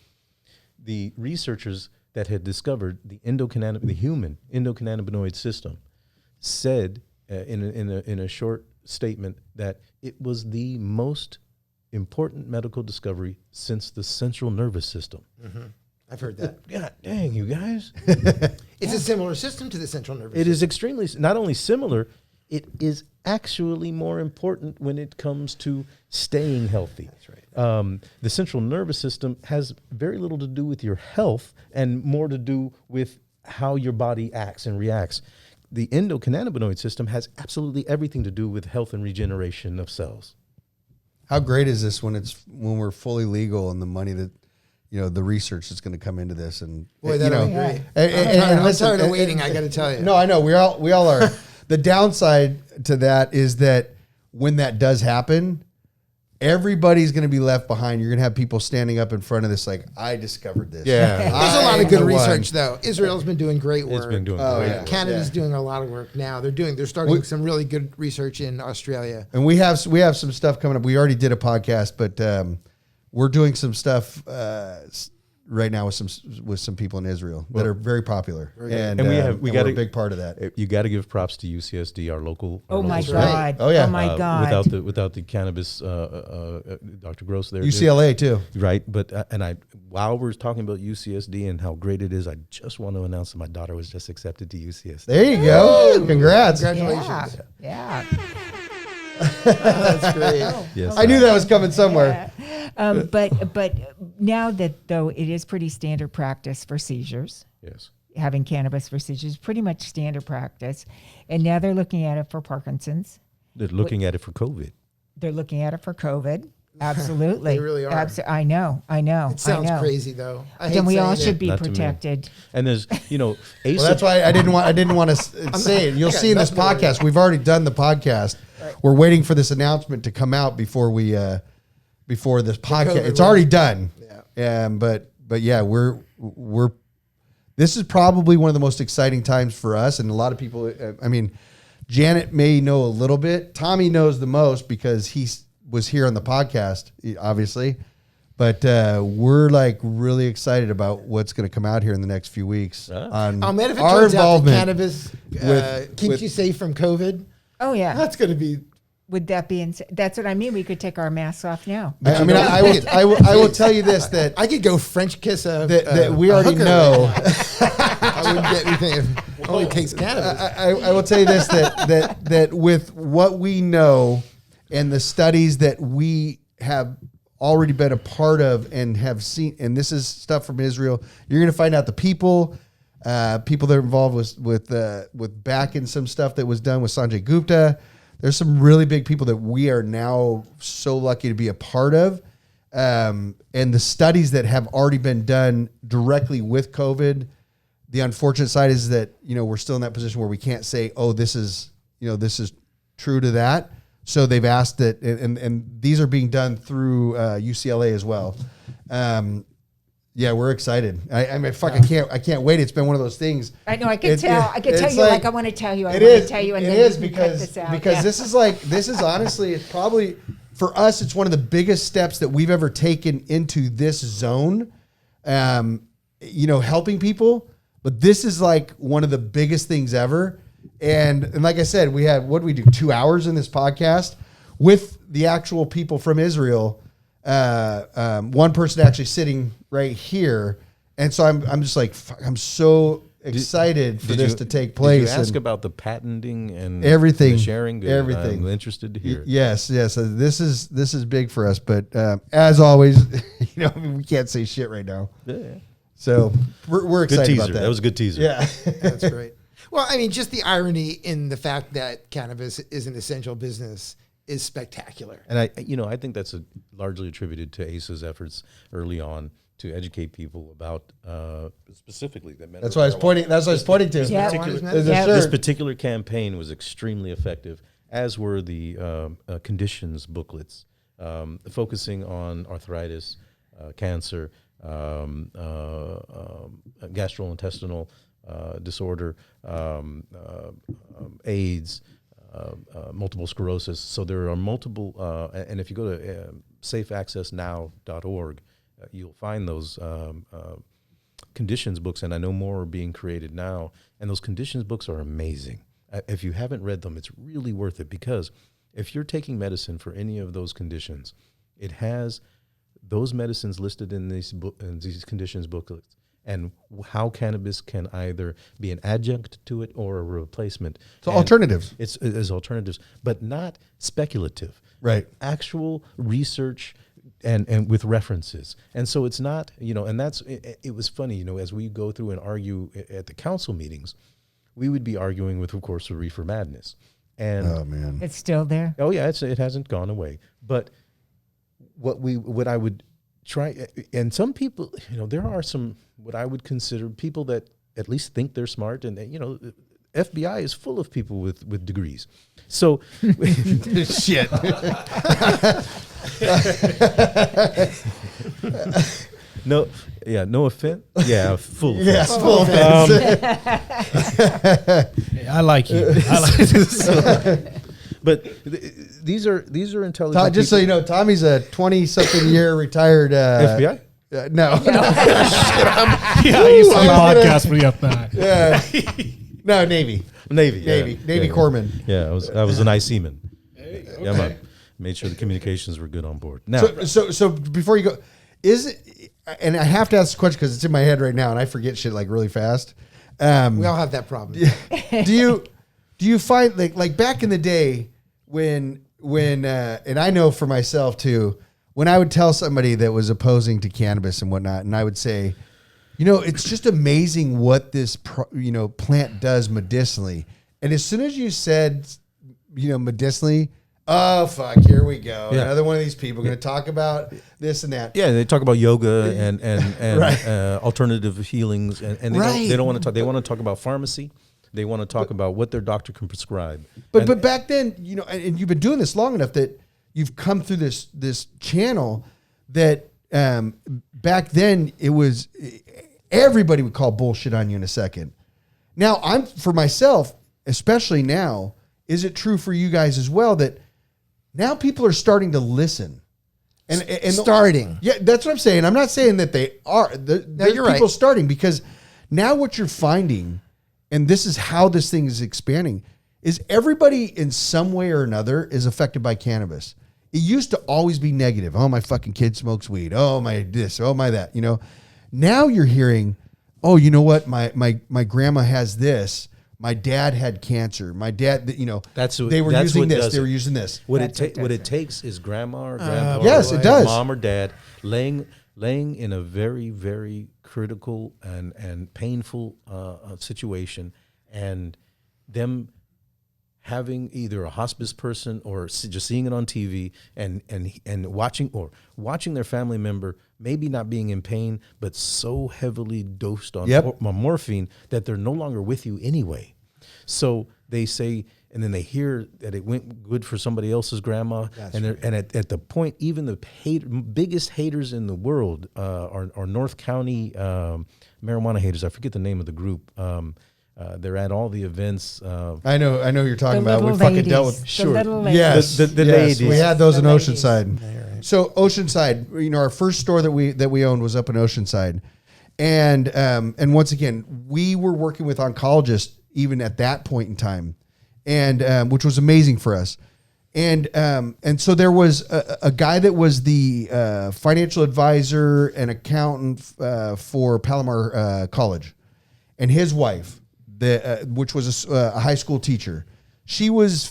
the researchers that had discovered the human endocannabinoid system said in a short statement that it was the most important medical discovery since the central nervous system. Mm-hmm. I've heard that. God dang, you guys. It's a similar system to the central nervous system. It is extremely, not only similar, it is actually more important when it comes to staying healthy. That's right. The central nervous system has very little to do with your health and more to do with how your body acts and reacts. The endocannabinoid system has absolutely everything to do with health and regeneration of cells. How great is this when we're fully legal and the money that, the research that's going to come into this, and boy, that'll be great. I'm tired of waiting. I got to tell you. No, I know we all are. The downside to that is that when that does happen, everybody's going to be left behind. You're going to have people standing up in front of this like, I discovered this. Yeah. There's a lot of good research, though. Israel's been doing great work. It's been doing great work. Canada's doing a lot of work now. They're starting some really good research in Australia. And we have some stuff coming up. We already did a podcast, but we're doing some stuff right now with some people in Israel that are very popular, and we got a big part of that. You got to give props to UCSD, our local. Oh my local God! Oh yeah! Oh my God! Without the cannabis, Dr. Gross there. UCLA too, right? But while we're talking about UCSD and how great it is, I just want to announce that my daughter was just accepted to UCSD. There you go! Congrats! Congratulations! Yeah. That's great. Yes, I knew that was coming somewhere. Yeah. But now that though it is pretty standard practice for seizures. Yes. Having cannabis for seizures, pretty much standard practice, and now they're looking at it for Parkinson's. They're looking at it for COVID. They're looking at it for COVID. Absolutely. They really are. I know. It sounds crazy though. Then we all should be Not to me. protected. And there's, ASA. Well, that's why I didn't want to say it. You'll see in this podcast. We've already done the podcast. Right. We're waiting for this announcement to come out before this podcast. It's already done. Yeah. But yeah, we're. This is probably one of the most exciting times for us, and a lot of people. I mean, Janet may know a little bit. Tommy knows the most because he was here on the podcast, obviously. But we're like really excited about what's going to come out here in the next few weeks on man, if it our turns out that involvement. cannabis keeps you safe from COVID, Oh yeah, that's going to be Would that be that's what I mean. We could take our masks off now. I mean, I will tell you this, that I could go French kiss that we already know. I wouldn't get anything if it only takes cannabis. I will tell you this, that with what we know and the studies that we have already been a part of and have seen, and this is stuff from Israel, you're going to find out the people that are involved with backing some stuff that was done with Sanjay Gupta. There's some really big people that we are now so lucky to be a part of. And the studies that have already been done directly with COVID. The unfortunate side is that, we're still in that position where we can't say, oh, this is true to that. So they've asked that, and these are being done through UCLA as well. Yeah, we're excited. I can't wait. It's been one of those things. I know. I can tell. I can tell you I want to tell you. I want is. to tell you, and it then is you can because cut this out. because this is honestly, it's probably for us. It's one of the biggest steps that we've ever taken into this zone. Helping people, but this is like one of the biggest things ever. And like I said, we had, what did we do? 2 hours in this podcast with the actual people from Israel. One person actually sitting right here. And so I'm just like, I'm so excited for this to take place. Did you ask about the patenting and everything, the sharing? Good. Everything. I'm interested to hear. Yes. This is big for us, but as always, we can't say shit right now. Yeah. So we're Good excited teaser. about that. That was a good teaser. Yeah. That's great. Well, I mean, just the irony in the fact that cannabis is an essential business is spectacular. And I think that's largely attributed to ASA's efforts early on to educate people about specifically that. That's what I was pointing. That's what I was pointing to. Yeah. This particular campaign was extremely effective, as were the conditions booklets, focusing on arthritis, cancer, gastrointestinal disorder, AIDS, multiple sclerosis. So there are multiple, and if you go to safeaccessnow.org, you'll find those conditions books, and I know more are being created now. And those conditions books are amazing. If you haven't read them, it's really worth it, because if you're taking medicine for any of those conditions, it has those medicines listed in these conditions booklets, and how cannabis can either be an adjunct to it or a replacement. So alternatives. It's alternatives, but not speculative. Right. Actual research and with references. And so it's not, and it was funny, as we go through and argue at the council meetings, we would be arguing with, of course, the Reefer Madness. And oh man, It's still there. oh yeah, it hasn't gone away. But what I would try, and some people, there are some what I would consider people that at least think they're smart, and FBI is full of people with degrees. So shit. no offense. Yeah, full offense. Yes, full offense. I like you. But these are intelligent. Just so you know, Tommy's a 20-something year retired FBI. No. Yeah, you saw the podcast for the FBI. Yeah. No, Navy Navy corpsman. Yeah, I was an IC-man. Yeah, man. Made sure the communications were good on board. Now, So before you go, is it? And I have to ask this question because it's in my head right now, and I forget shit like really fast. We all have that problem. Do you find like back in the day when and I know for myself too, when I would tell somebody that was opposing to cannabis and whatnot, and I would say, it's just amazing what this plant does medicinally. And as soon as you said, medicinally, oh fuck, here we go. Yeah. Another one of these people going to talk about this and that. yeah, they talk about yoga and Right. Alternative healings, and they don't want to talk. They want to talk about pharmacy. They want to talk about what their doctor can prescribe. But back then, and you've been doing this long enough that you've come through this channel that back then it was everybody would call bullshit on you in a second. Now for myself, especially now, is it true for you guys as well that now people are starting to listen? And Starting. Yeah, that's what I'm saying. I'm not saying that they are. There's you're people right. starting, because now what you're finding, and this is how this thing is expanding, is everybody in some way or another is affected by cannabis. It used to always be negative. Oh, my fucking kid smokes weed. Oh, my this. Oh, my that. You know, now you're hearing, oh, you know what? My grandma has this. My dad had cancer. My dad, you know, they were using this. They were using this. What it takes is grandma or grandpa, yes, it does. mom or dad laying in a very, very critical and painful situation, and them having either a hospice person or just seeing it on TV and watching their family member maybe not being in pain, but so heavily dosed on morphine that they're no longer with you anyway. So they say, and then they hear that it went good for somebody else's grandma. And at the point, even the biggest haters in the world are North County marijuana haters. I forget the name of the group. They're at all the events. I know you're talking about. We little fucking ladies, dealt with. the Sure. little ladies. Yes, The yes, ladies. we had those The in ladies. Oceanside. So Oceanside, you know, our first store that we owned was up in Oceanside, and once again, we were working with oncologists even at that point in time, and which was amazing for us. And so there was a guy that was the financial advisor and accountant for Palomar College, and his wife, which was a high school teacher. She was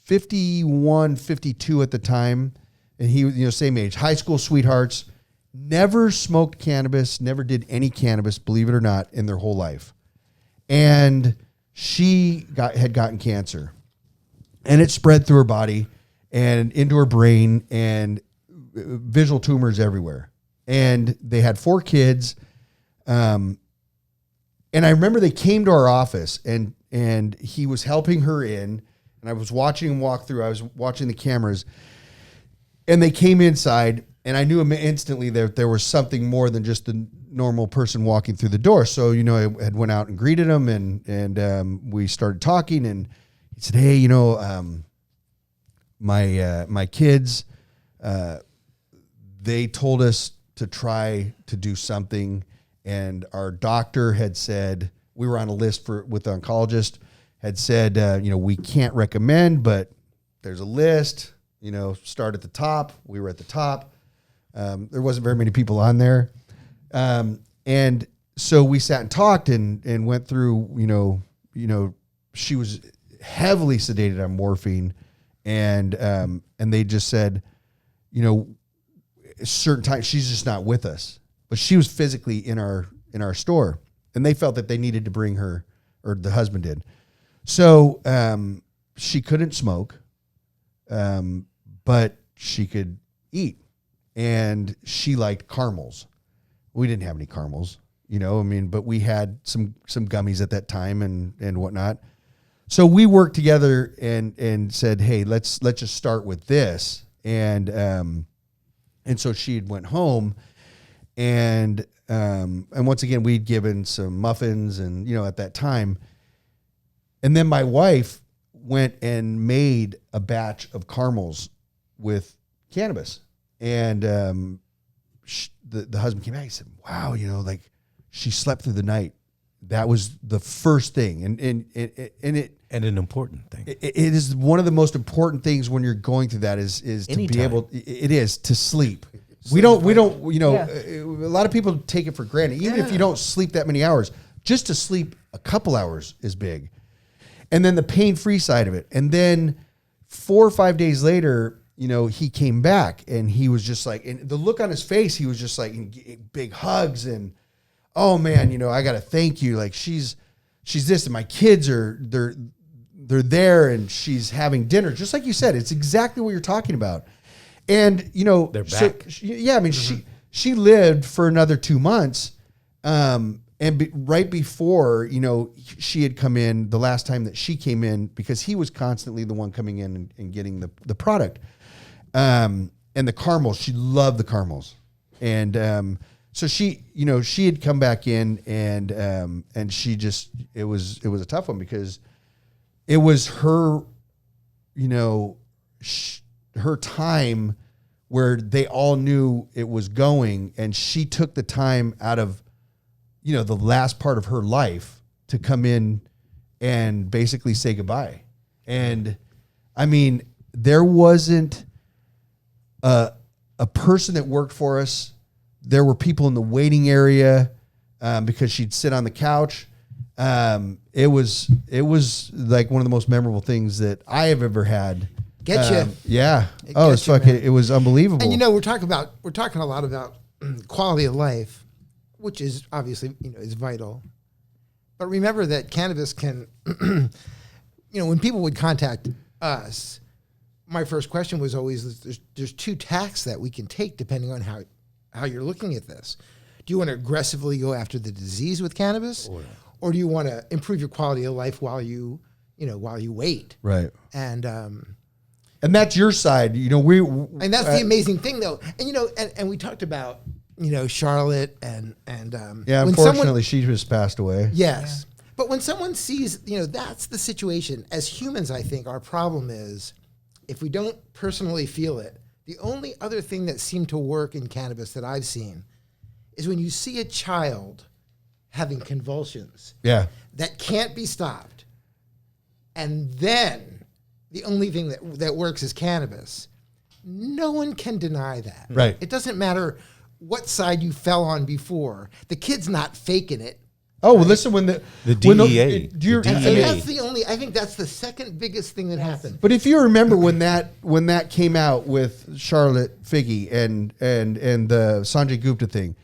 51, 52 at the time, and he, you know, same age, high school sweethearts, never smoked cannabis, never did any cannabis, believe it or not, in their whole life. And she had gotten cancer, and it spread through her body and into her brain, and visual tumors everywhere. And they had 4 kids. And I remember they came to our office, and he was helping her in, and I was watching him walk through. I was watching the cameras, and they came inside, and I knew instantly that there was something more than just the normal person walking through the door. So, you know, I had went out and greeted him, and we started talking, and he said, "Hey, you know, my kids, they told us to try to do something, and our doctor had said," we were on a list with the oncologist, had said, you know, "We can't recommend, but there's a list, you know, start at the top." We were at the top. There wasn't very many people on there. And so we sat and talked and went through, you know, she was heavily sedated on morphine, and they just said, you know, a certain time she's just not with us, but she was physically in our store, and they felt that they needed to bring her, or the husband did. So she couldn't smoke, but she could eat, and she liked caramels. We didn't have any caramels, you know, I mean, but we had some gummies at that time and whatnot. So we worked together and said, hey, let's just start with this. And so she had went home, and once again, we'd given some muffins, and, you know, at that time, and then my wife went and made a batch of caramels with cannabis, and the husband came back. He said, "Wow, you know, like, she slept through the night." That was the first thing, and an important thing. It is one of the most important things when you're going through that is to be able. It is to sleep. We don't. You know, a lot of people take it for granted. Even if you don't sleep that many hours, just to sleep a couple hours is big. And then the pain-free side of it. And then 4 or 5 days later, you know, he came back, and he was just like, and the look on his face, he was just like in big hugs, and, "Oh man, you know, I got to thank you. Like, she's this, and my kids they're there, and she's having dinner." Just like you said, it's exactly what you're talking about. And, you know, they're back. I mean, she lived for another 2 months. Right before, you know, she had come in the last time that she came in, because he was constantly the one coming in and getting the product. And the caramels, she loved the caramels. And so she, you know, she had come back in, and she just, it was a tough one, because it was her, you know, her time where they all knew it was going, and she took the time out of, you know, the last part of her life to come in and basically say goodbye. And I mean, there wasn't a person that worked for us. There were people in the waiting area because she'd sit on the couch. It was like one of the most memorable things that I have ever had. Get you. Yeah. It's fucking. It was unbelievable. And we're talking a lot about quality of life, which is obviously is vital. But remember that cannabis can, when people would contact us, my first question was always, there's two tacks that we can take depending on how you're looking at this. Do you want to aggressively go after the disease with cannabis, or do you want to improve your quality of life while you wait? Right. And that's your side. And that's the amazing thing, though. And we talked about Charlotte and yeah. Unfortunately, she just passed away. Yes. Yeah. But when someone sees, that's the situation. As humans, I think our problem is if we don't personally feel it, the only other thing that seemed to work in cannabis that I've seen is when you see a child having convulsions. Yeah. That can't be stopped. And then the only thing that works is cannabis. No one can deny that. Right. It doesn't matter what side you fell on before. The kid's not faking it. Oh, well, listen, when the DEA. And that's the only, I think that's the second biggest thing that happened. But if you remember when that came out with Charlotte Figge and the Sanjay Gupta thing,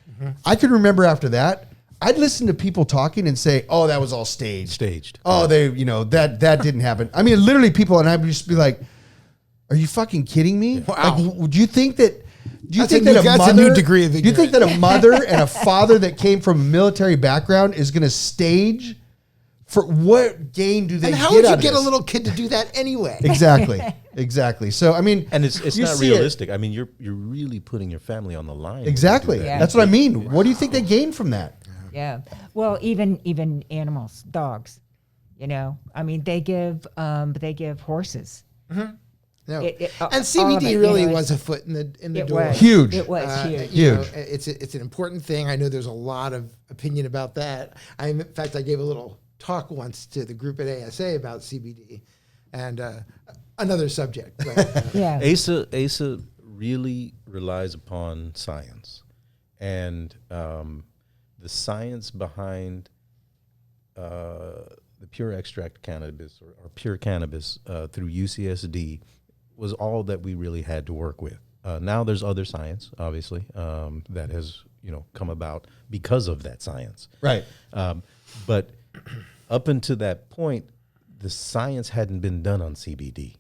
I could remember after that, I'd listen to people talking and say, "Oh, that was all staged." Oh, they, that didn't happen. I mean, literally people, and I'd just be like, "Are you fucking kidding me? Wow. Like, do you think that That's a new degree of ignorance. Do you think that a mother and a father that came from a military background is going to stage? For what gain do they and get how would you out of get this? a little kid to do that anyway? Exactly. So I mean, And it's you not see realistic. I mean, you're really putting your family on the line. when you do Exactly. that. Yeah. That's what I mean. What do you think they gain from that? Yeah. Well, even animals, dogs, I mean, they give horses. No. And And all of CBD it, really was a foot in the It door. was Huge. It was huge. Huge. It's an important thing. I know there's a lot of opinion about that. In fact, I gave a little talk once to the group at ASA about CBD, and another subject. But, Yeah. ASA really relies upon science, and the science behind the pure extract cannabis or pure cannabis through UCSD was all that we really had to work with. Now there's other science, obviously, that has come about because of that science. Right. But up until that point, the science hadn't been done on CBD,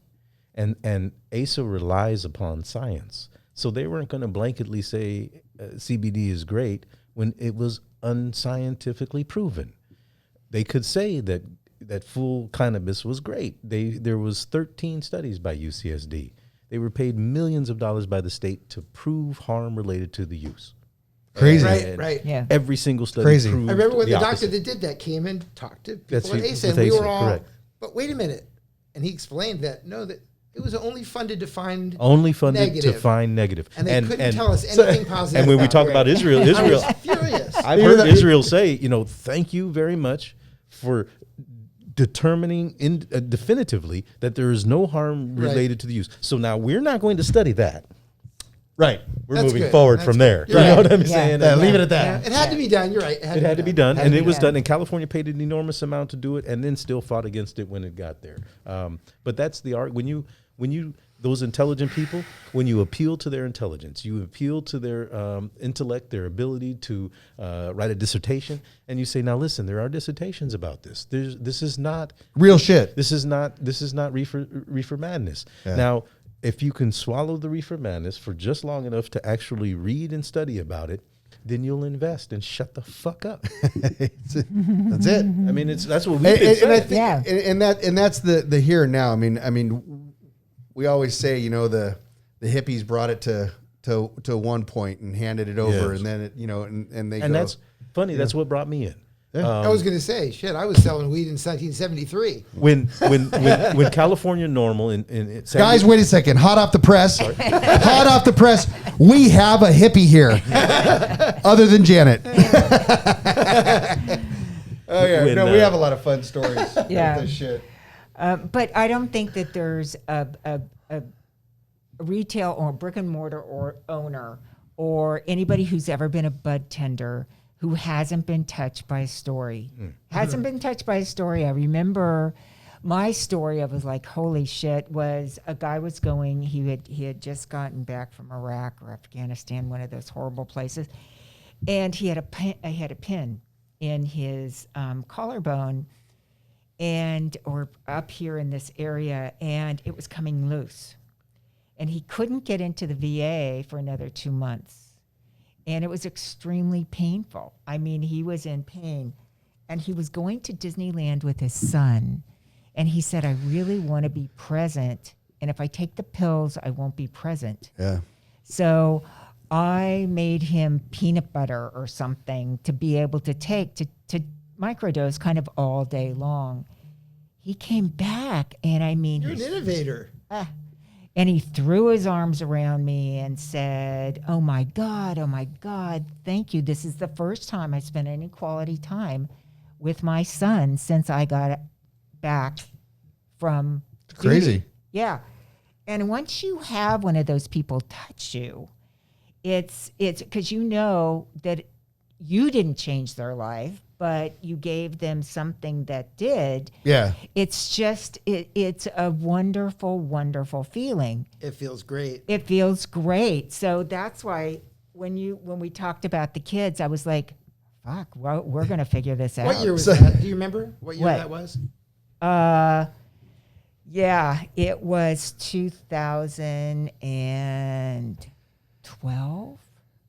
and ASA relies upon science. So they weren't going to blanketly say CBD is great when it was unscientifically proven. They could say that full cannabis was great. There was 13 studies by UCSD. They were paid millions of dollars by the state to prove harm related to the use. Crazy. Right. Yeah. Every single study Crazy. proved I remember when the doctor opposite. that did that came and talked to people That's at it, ASA, with and we ASA, were all, correct. but wait a minute. And he explained that, that it was only funded to find Only funded negative. to find negative. And they couldn't tell us anything positive. And when we talk it. about Israel, I was furious. I've heard Israel say, thank you very much for determining definitively that there is no harm related to the use. So now we're not going to study that. Right. We're That's moving good. forward That's from good. there. You're You know right. what I'm Yeah. saying? Yeah, And leave it at that. It had to be done. You're right. it had to be done, Had and to it be was done. done. And California paid an enormous amount to do it, and then still fought against it when it got there. But that's the art. When you those intelligent people, when you appeal to their intelligence, you appeal to their intellect, their ability to write a dissertation, and you say, "Now listen, there are dissertations about this. This is not Real shit. This is not reefer madness." Yeah. Now, if you can swallow the reefer madness for just long enough to actually read and study about it, then you'll invest and shut the fuck up. That's it. I mean, that's what we've been And I saying. think, and that's the here and now. I mean, we always say, the hippies brought it to one point and handed it over, Yes. and then and they And go, that's funny. That's what brought me in. I was going to say, shit, I was selling weed in 1973. When California Normal in guys, wait a second. Hot off the press. Hot off the press. We have a hippie here, other than Janet. yeah, when, no, we have a lot of fun stories. Yeah. With this shit. But I don't think that there's a retail or brick and mortar or owner or anybody who's ever been a bud tender who hasn't been touched by a story. Hasn't been touched by a story. I remember my story, I was like, holy shit, was a guy was going, he had just gotten back from Iraq or Afghanistan, one of those horrible places, and he had a pin in his collarbone or up here in this area, and it was coming loose. And he couldn't get into the VA for another 2 months. And it was extremely painful. I mean, he was in pain. And he was going to Disneyland with his son. And he said, I really want to be present. And if I take the pills, I won't be present. Yeah. So I made him peanut butter or something to be able to take to microdose kind of all day long. He came back, and I mean, You're an innovator. And he threw his arms around me and said, oh my God, thank you. This is the first time I spent any quality time with my son since I got back from Crazy. duty. Yeah. And once you have one of those people touch you, it's because you know that you didn't change their life, but you gave them something that did. Yeah. It's just, it's a wonderful, wonderful feeling. It feels great. It feels great. So that's why when we talked about the kids, I was like, fuck, well, we're going to figure this out. What year was that? Do you remember what year that was? Yeah, it was 2012.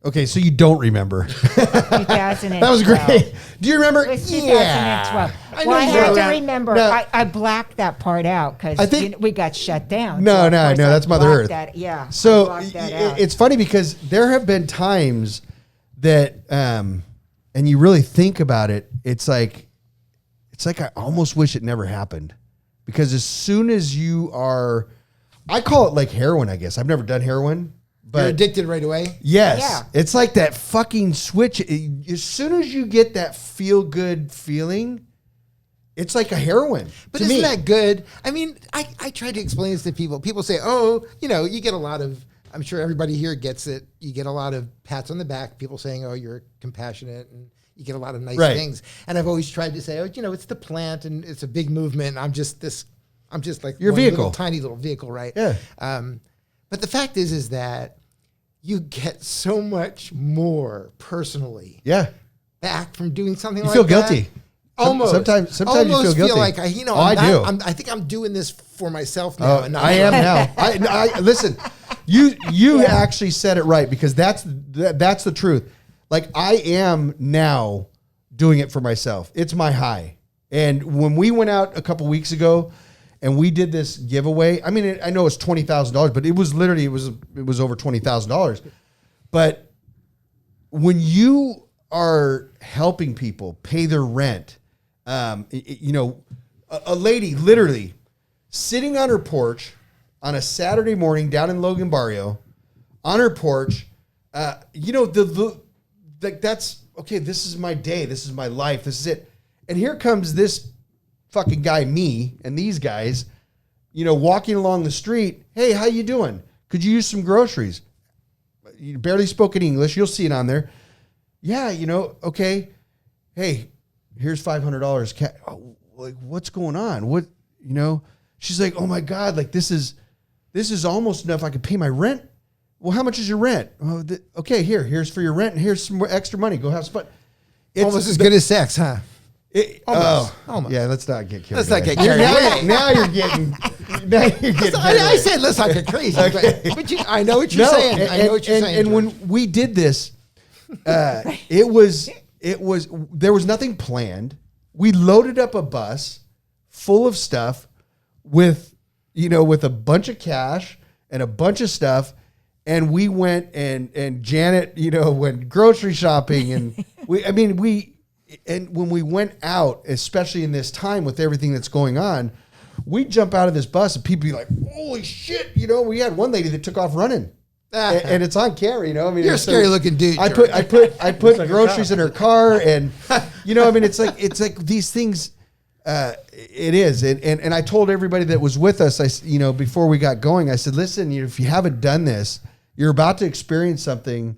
Okay, so you don't remember. 2012. That was great. Do you remember? It was 2012. Well, I had to remember. No. I blacked that part out because we got shut down. No, So of no, course no, I that's Mother blocked Earth. that. Yeah. So I blocked that out. it's funny because there have been times that, and you really think about it, it's like I almost wish it never happened, because as soon as you are, I call it like heroin, I guess. I've never done heroin. But you're addicted right away? Yes. Yeah. It's like that fucking switch. As soon as you get that feel good feeling, it's like a heroin. But to isn't me. that good? I mean, I try to explain this to people. People say, oh, you get a lot of, I'm sure everybody here gets it. You get a lot of pats on the back, people saying, oh, you're compassionate, and you get a lot of nice things. And I've always tried to say, oh, it's the plant and it's a big movement. And I'm just like your one vehicle, tiny little vehicle, right? Yeah. But the fact is that you get so much more personally back from doing something like that. You feel guilty. Almost. Sometimes almost you feel guilty. Like I do. I think I'm doing this for myself now. And not I am now. I listen. You actually said it right, because that's the truth. Like, I am now doing it for myself. It's my high. And when we went out a couple weeks ago and we did this giveaway, I mean, I know it's $20,000, but it was literally, it was over $20,000. But when you are helping people pay their rent, a lady literally sitting on her porch on a Saturday morning down in Logan Barrio, on her porch, that's okay. This is my day. This is my life. This is it. And here comes this fucking guy, me, and these guys, walking along the street. Hey, how you doing? Could you use some groceries? You barely spoke in English. You'll see it on there. Yeah, okay. Hey, here's $500. Like, what's going on? What, She's like, oh my God, like this is almost enough. I could pay my rent. Well, how much is your rent? Oh, okay, here's for your rent, and here's some more extra money. Go have some fun. It's almost as good as sex, huh? Almost. Yeah, let's not get carried Let's not away. get carried away. Now you're getting carried I away. said let's not get crazy, but I know what you're saying. I know what you're saying. And when we did this, there was nothing planned. We loaded up a bus full of stuff with a bunch of cash and a bunch of stuff. And we went and Janet, went grocery shopping, and when we went out, especially in this time with everything that's going on, we jump out of this bus and people be like, holy shit, we had one lady that took off running. and it's on camera. You know, I mean, You're a scary looking dude. I George. put groceries in her car, and you know, I mean, it's like these things. It is, and I told everybody that was with us, before we got going, I said, listen, if you haven't done this, you're about to experience something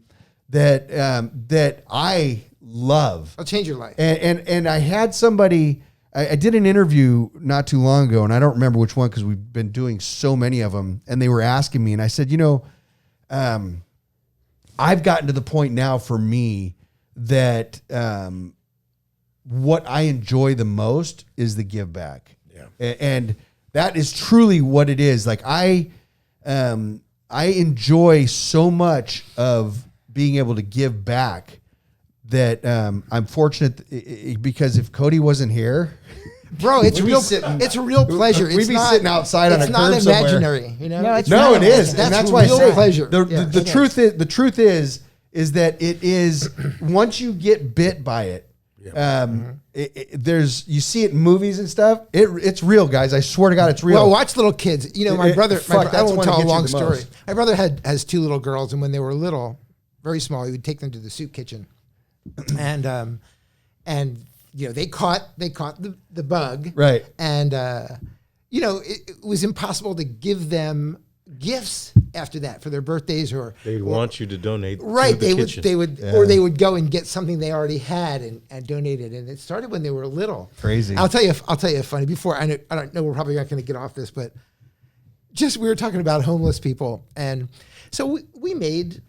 that I love. I'll change your life. And I had somebody. I did an interview not too long ago, and I don't remember which one because we've been doing so many of them. And they were asking me, and I said, I've gotten to the point now for me that what I enjoy the most is the give back. Yeah. And that is truly what it is. Like I enjoy so much of being able to give back that I'm fortunate because if Cody wasn't here, bro, it's we'd be real. sitting- It's a real pleasure. we'd It's be not sitting outside on a It's not curb somewhere. imaginary. You know. No, it's no, not it is, That's and that's why I real say pleasure. The Yeah. truth is that it is once you get bit by it. You see it in movies and stuff. It's real, guys. I swear to God, it's real. Well, watch little kids. You know, my brother. I that's won't when it tell a gets you long the story. most. My brother has two little girls, and when they were little, very small, he would take them to the soup kitchen, and they caught the bug, Right. And it was impossible to give them gifts after that for their birthdays They want you to donate right. to the kitchen. They would go and get something they already had and donate it. And it started when they were little. Crazy. I'll tell you funny. Before I don't know, we're probably not going to get off this, but we were talking about homeless people, and so we made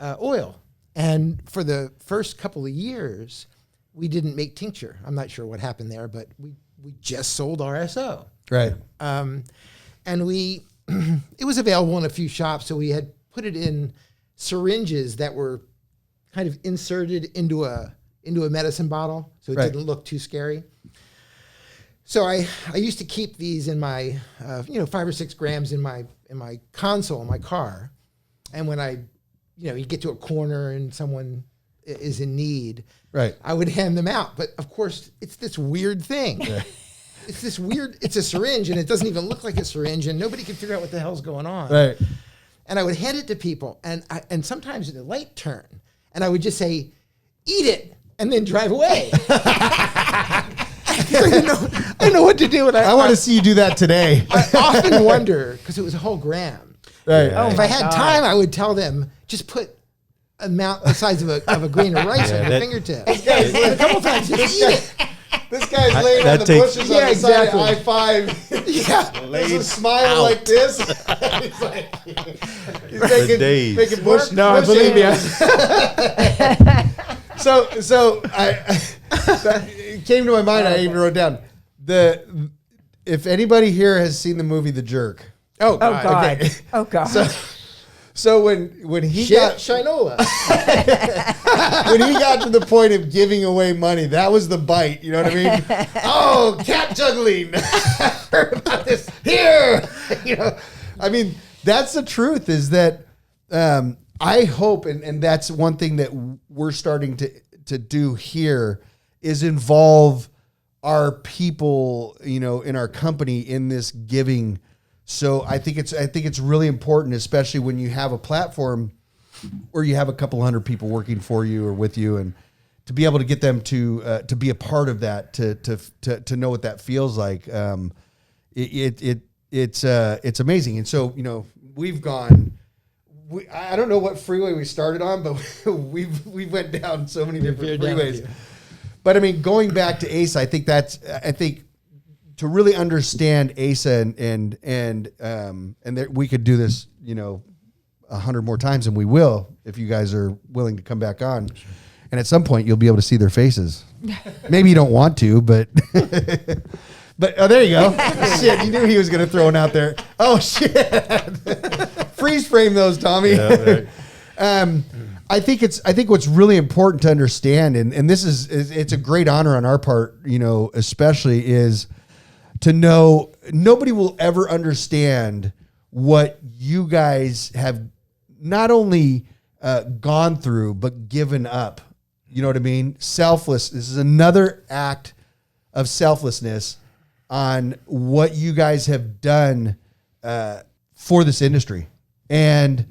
oil, and for the first couple of years, we didn't make tincture. I'm not sure what happened there, but we just sold RSO, Right. and it was available in a few shops, so we had put it in syringes that were kind of inserted into a medicine bottle, so it Right. didn't look too scary. So I used to keep these in my 5 or 6 grams in my console in my car, and when you get to a corner and someone is in need, Right. I would hand them out. But of course, it's this weird thing. Yeah. It's a syringe, and it doesn't even look like a syringe, and nobody can figure out what the hell's going on. Right. And I would hand it to people, and sometimes the light turned, and I would just say, "Eat it," and then drive away. I didn't know what to do. And I want to see you do that today. I often wonder, because it was a whole gram. Right. Oh If my I had God. time, I would tell them, just put a amount the size of a grain of rice on your that- fingertip. A couple times, just eat it. This guy's laying that on the takes- bushes Yeah, on the exactly. side of I-5. Yeah. There's a smile like this. He's like, he's making, days. making bush. No, bush believe me. hands. So it came to my mind. I even wrote down if anybody here has seen the movie The Jerk. Oh, Oh God! Okay. Oh God! So when he Shit, got Shinola. when he got to the point of giving away money, that was the bite. You know what I mean? Oh, cat juggling. Heard about this here. You know, I mean, that's the truth. Is that I hope, and that's one thing that we're starting to do here is involve our people, you know, in our company in this giving. So I think it's really important, especially when you have a platform where you have a couple hundred people working for you or with you, and to be able to get them to be a part of that, to know what that feels like. It's amazing. And so, you know, we've gone. I don't know what freeway we started on, but we went down so many different freeways. But I mean, going back to ASA, I think to really understand ASA and that we could do this, you know, 100 more times, and we will if you guys are willing to come back on. Sure. And at some point, you'll be able to see their faces. Maybe you don't want to, but oh, there you go. Shit, you knew he was going to throw one out there. Oh shit! Freeze frame those, Tommy. Yeah, right. I think what's really important to understand, and this it's a great honor on our part, you know, especially is to know nobody will ever understand what you guys have not only gone through, but given up. You know what I mean? Selfless. This is another act of selflessness on what you guys have done for this industry. And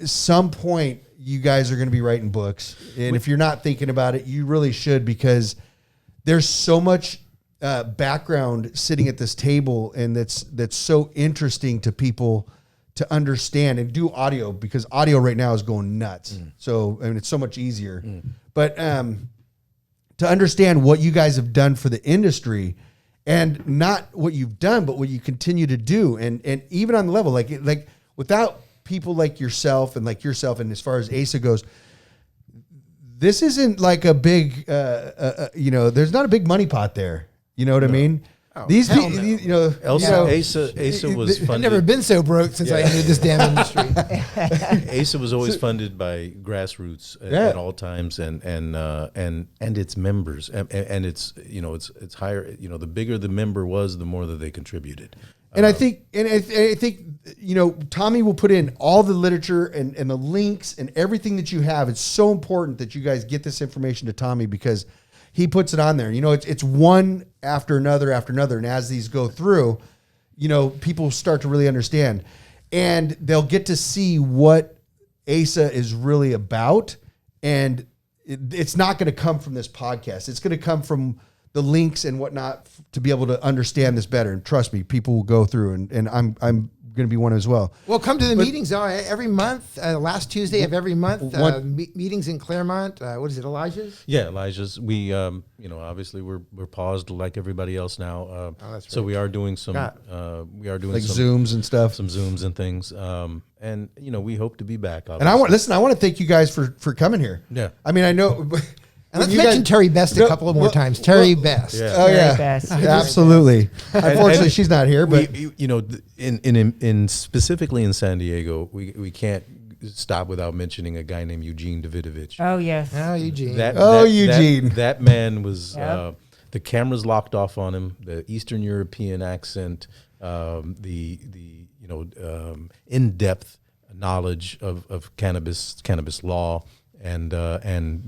some point you guys are going to be writing books. And if you're not thinking about it, you really should, because there's so much background sitting at this table, and that's so interesting to people to understand and do audio, because audio right now is going nuts. So, I mean, it's so much easier. But to understand what you guys have done for the industry, and not what you've done, but what you continue to do. And even on the level, like without people like yourself, and as far as ASA goes, this isn't like a big, there's not a big money pot there. You know what I mean? Oh, These hell people, no. ASA was funded. I've never been so broke since I entered this damn industry. ASA was always funded by grassroots at all times, and its members, and it's it's higher. The bigger the member was, the more that they contributed. And I think Tommy will put in all the literature and the links and everything that you have. It's so important that you guys get this information to Tommy, because he puts it on there. It's one after another, and as these go through, people start to really understand, and they'll get to see what ASA is really about. And it's not going to come from this podcast. It's going to come from the links and whatnot to be able to understand this better. And trust me, people will go through, and I'm going to be one as well. Well, come to the meetings every month, last Tuesday of every month. Meetings in Claremont. What is it, Elijah's? Yeah, Elijah's. We, obviously we're paused like everybody else now. That's so right. we are doing some, like some Zooms and stuff. some Zooms and things. And we hope to be back. And I want to thank you guys for coming here. Yeah. I mean, I know. And let's mention Terry Best a couple of more times. Terry Best. Yeah. Oh yeah, Best. Absolutely. Unfortunately, she's not here, but in specifically in San Diego, we can't stop without mentioning a guy named Eugene Davidovich. Oh yes. Oh, Eugene. Eugene. That man was Yep. the cameras locked off on him. The Eastern European accent, the in-depth knowledge of cannabis law. And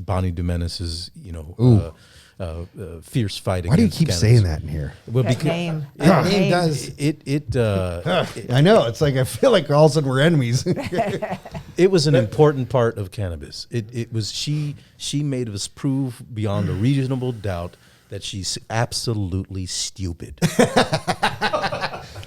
Bonnie Dumenis's, fierce fight. Why do you against keep cannabis. saying that in here? Well, That because name. That name does. I know. It's like I feel like all of a sudden we're enemies. it was an important part of cannabis. It was she made us prove beyond a reasonable doubt that she's absolutely stupid.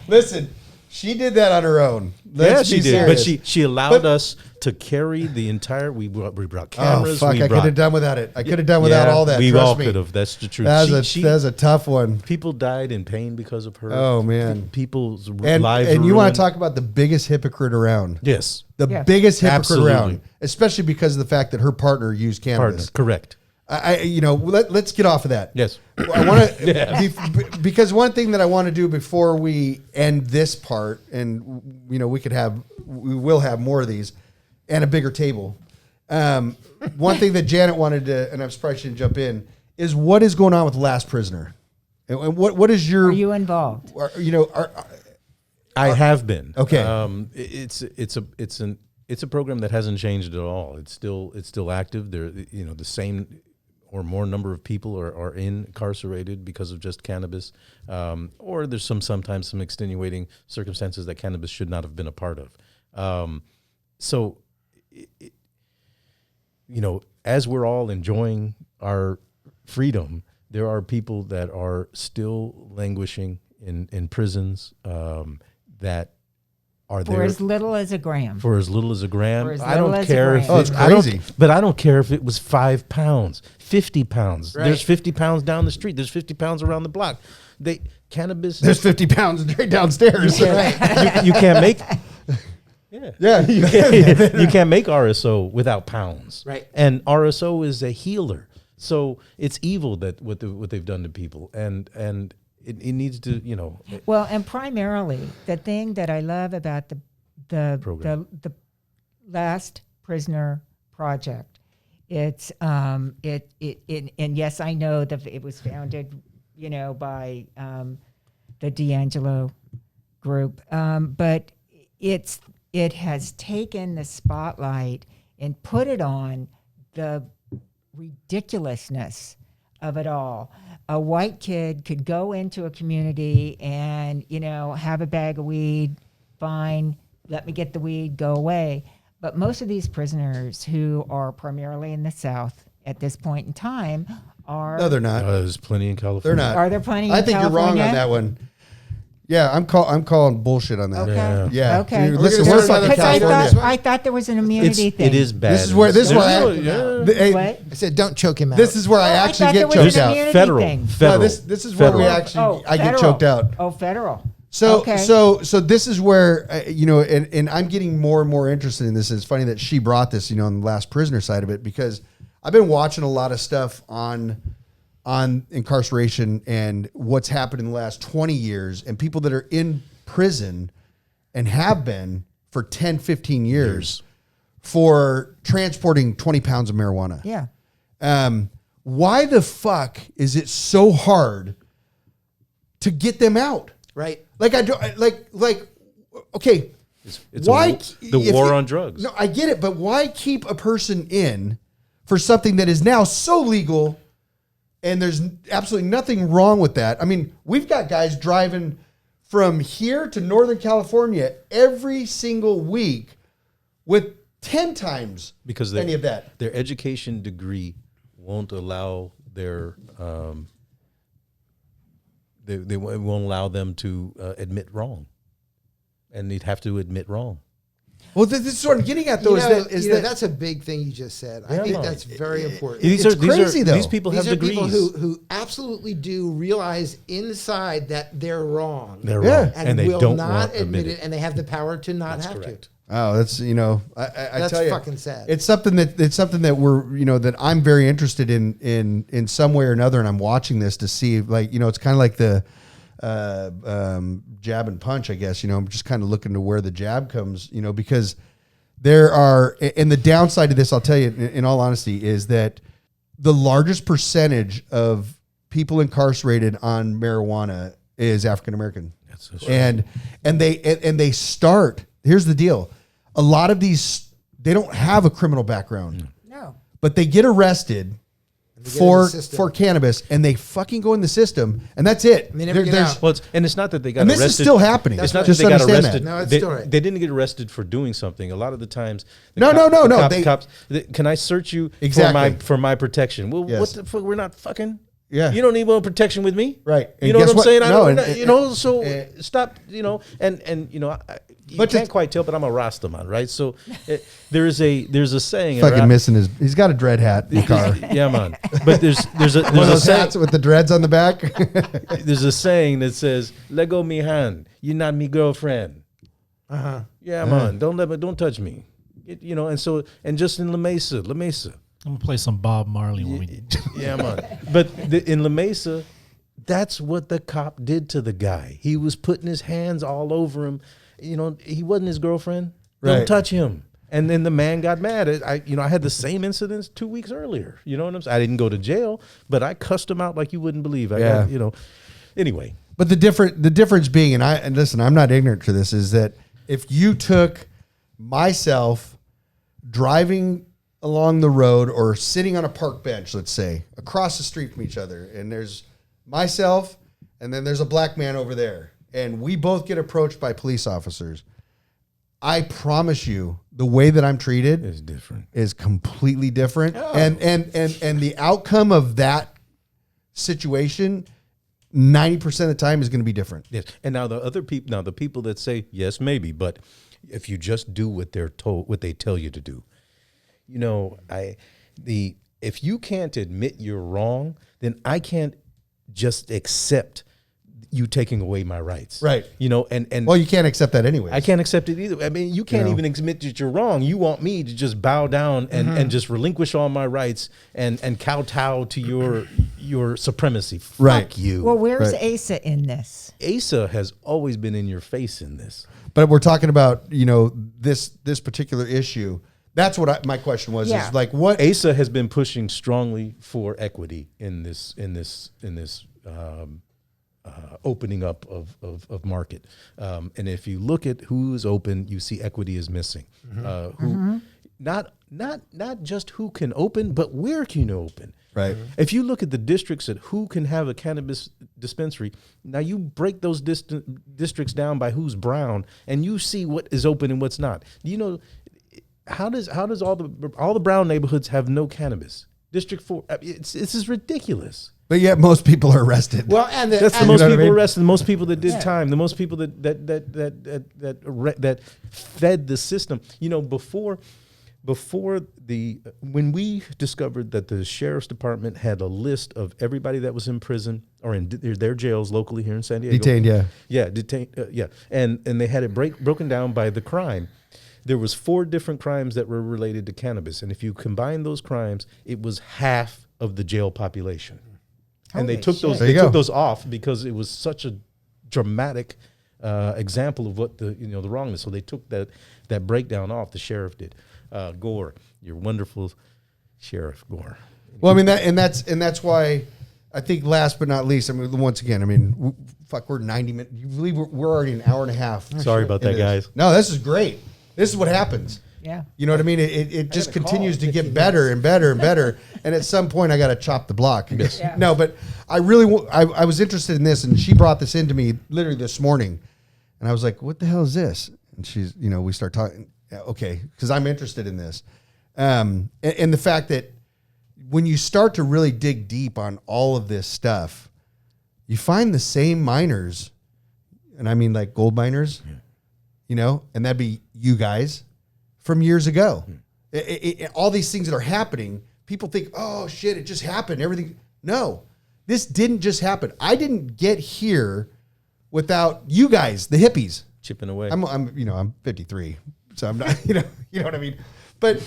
Listen, she did that on her own. Yes, she be did. serious. But she allowed us to carry the entire. We brought cameras. Oh fuck! I could have done without it. I could have done without all that. We Trust all me. could have. That's the truth. That's a tough one. People died in pain because of her. Oh man, people's and lives. And were you want ruined. to talk about the biggest hypocrite around? Yes, the Yeah. biggest hypocrite Absolutely. around, especially because of the fact that her partner used cannabis. Correct. Let's get off of that. Yes. I want to because one thing that I want to do before we end this part, and we will have more of these, and a bigger table. One thing that Janet wanted to, and I'm surprised she didn't jump in, is what is going on with Last Prisoner, and what is your? Are you involved? I have been. Okay. It's a program that hasn't changed at all. It's still active. There, the same or more number of people are incarcerated because of just cannabis, or there's sometimes some extenuating circumstances that cannabis should not have been a part of. As we're all enjoying our freedom, there are people that are still languishing in prisons that are For there as little as a gram. for as little as a gram. For as I little don't as a care gram. if Oh, it's crazy. but I don't care if it was 5 pounds, 50 pounds. Right. There's 50 pounds down the street. There's 50 pounds around the block. Cannabis. There's 50 pounds right downstairs. you can't make. Yeah. Yeah. You can't make RSO without pounds. Right. And RSO is a healer. So it's evil that what they've done to people, and it needs to, Well, and primarily the thing that I love about Program. the Last Prisoner Project, it's and yes, I know that it was founded, by the D'Angelo group, but it has taken the spotlight and put it on the ridiculousness of it all. A white kid could go into a community and, have a bag of weed, fine, let me get the weed, go away. But most of these prisoners who are primarily in the South at this point in time are. No, they're not. There's plenty in California. They're not. Are there plenty I in think you're wrong California? on that one. Yeah, I'm calling bullshit on that. Okay. Yeah. Okay. Dude, listen, We're we're gonna fucking start another California. I thought there was an immunity thing. It is bad. This is where Hey, What? I said, don't choke him out. this is where I I actually thought get there was choked an out. immunity federal. thing. Federal. No, this is where we Federal. actually I get federal. choked out. Oh, federal. So Okay. so this is where and I'm getting more and more interested in this. It's funny that she brought this, on the last prisoner side of it, because I've been watching a lot of stuff on incarceration and what's happened in the last 20 years, and people that are in prison and have been for 10, 15 years for transporting 20 pounds of marijuana. Yeah. Why the fuck is it so hard to get them out? right? Like I do, like okay. It's Why the if war you- on drugs. No, I get it, but why keep a person in for something that is now so legal, and there's absolutely nothing wrong with that? I mean, we've got guys driving from here to Northern California every single week with 10 times because any of that. their education degree won't allow their they won't allow them to admit wrong, and they'd have to admit wrong. Well, this is what I'm getting at, though. That's a big thing you just said. I think man. that's very important. These It's are crazy, though. These people These have are degrees. people who absolutely do realize inside that they're wrong. They're Yeah. wrong, and they will don't not want to admit it, and they have the power to not have correct. Oh, that's I That's tell you, fucking sad. It's something that we're that I'm very interested in some way or another, and I'm watching this to see it's kind of like the jab and punch, I guess. I'm just kind of looking to where the jab comes, because there are, and the downside to this, I'll tell you in all honesty, is that the largest percentage of people incarcerated on marijuana is African American. That's so And they start. Here's the deal: a lot of these, they don't have a criminal background, No. but they get arrested get in for the system. for cannabis, and they fucking go in the system, and that's it. And they never get out. Well, it's not that they got And arrested. this is still happening. It's not Just that they got understand arrested. that. No, it's they, still right. they didn't get arrested for doing something. A lot of the times, No. Cops. Can I search you Exactly. for my protection? Well, Yes. what the fuck? We're not fucking. Yeah. You don't need no protection with me, Right. And You know guess what I'm what? saying? No, I and- don't. So stop. And you But can't to- quite tell, but I'm a Rastaman, right? So there's a saying. Fucking around- missing he's got a dread hat in the car. Yeah, man. But there's One of a those saying. hats with the dreads on the back. There's a saying that says, "Let go me hand. You're not me girlfriend." Yeah, man. Don't touch me. And just in La Mesa. I'm gonna play some Bob Marley when we. Yeah, man. But in La Mesa, that's what the cop did to the guy. He was putting his hands all over him. He wasn't his girlfriend. Don't Right. touch him. And then the man got mad. I had the same incidents 2 weeks earlier. You know what I'm saying? I didn't go to jail, but I cussed him out like you wouldn't believe. Anyway. But the difference being, and listen, I'm not ignorant to this, is that if you took myself driving along the road or sitting on a park bench, let's say, across the street from each other, and there's myself and then there's a black man over there, and we both get approached by police officers, I promise you the way that I'm treated It's different. is completely different. And the outcome of that situation 90% of the time is going to be different. Yes. And now the people that say yes, maybe, but if you just do what they're told, what they tell you to do, if you can't admit you're wrong, then I can't just accept you taking away my rights. Right. And Well, you can't accept that anyway. I can't accept it either. I mean, you can't even admit that you're wrong. You want me to just bow down and just relinquish all my rights and kowtow to your supremacy. Right. Fuck you. Well, where's Right. ASA in this? ASA has always been in your face in this. But we're talking about, this particular issue. That's what my question was. Yeah. Is like what ASA has been pushing strongly for equity in this opening up of market. And if you look at who's open, you see equity is missing. not just who can open, but where can you open. Right. If you look at the districts at who can have a cannabis dispensary, now you break those districts down by who's brown, and you see what is open and what's not. You know, how does all the brown neighborhoods have no cannabis? District 4, this is ridiculous. But yet most people are arrested. Well, and That's the and most you know what I people mean? arrested, the most people that did time, the most people that fed the system. You know, before when we discovered that the sheriff's department had a list of everybody that was in prison or in their jails locally here in San Diego, detained, and they had it broken down by the crime. There was 4 different crimes that were related to cannabis, and if you combine those crimes, it was half of the jail population. And they Holy took shit. those. There They you took go. those off because it was such a dramatic example of what the wrongness. So they took that breakdown off. The sheriff did. Gore, your wonderful sheriff, Gore. Well, I mean that's why I think last but not least, I mean, once again, I mean, we're 90 minutes. You believe we're already an hour and a half. Sorry about that, into this. guys. No, this is great. This is what happens. Yeah. You know what I mean? It just continues to get better and better and better. And at some point, I got to chop the block. Yeah. No, but I really, I was interested in this, and she brought this into me literally this morning, and I was like, "What the hell is this?" And she's, we start talking. Okay, because I'm interested in this, and the fact that when you start to really dig deep on all of this stuff, you find the same miners, and I mean like gold miners, and that'd be you guys from years ago. All these things that are happening, people think, oh shit, it just happened. Everything. No, this didn't just happen. I didn't get here without you guys, the hippies. Chipping away. I'm 53, so I'm not, you know what I mean? But,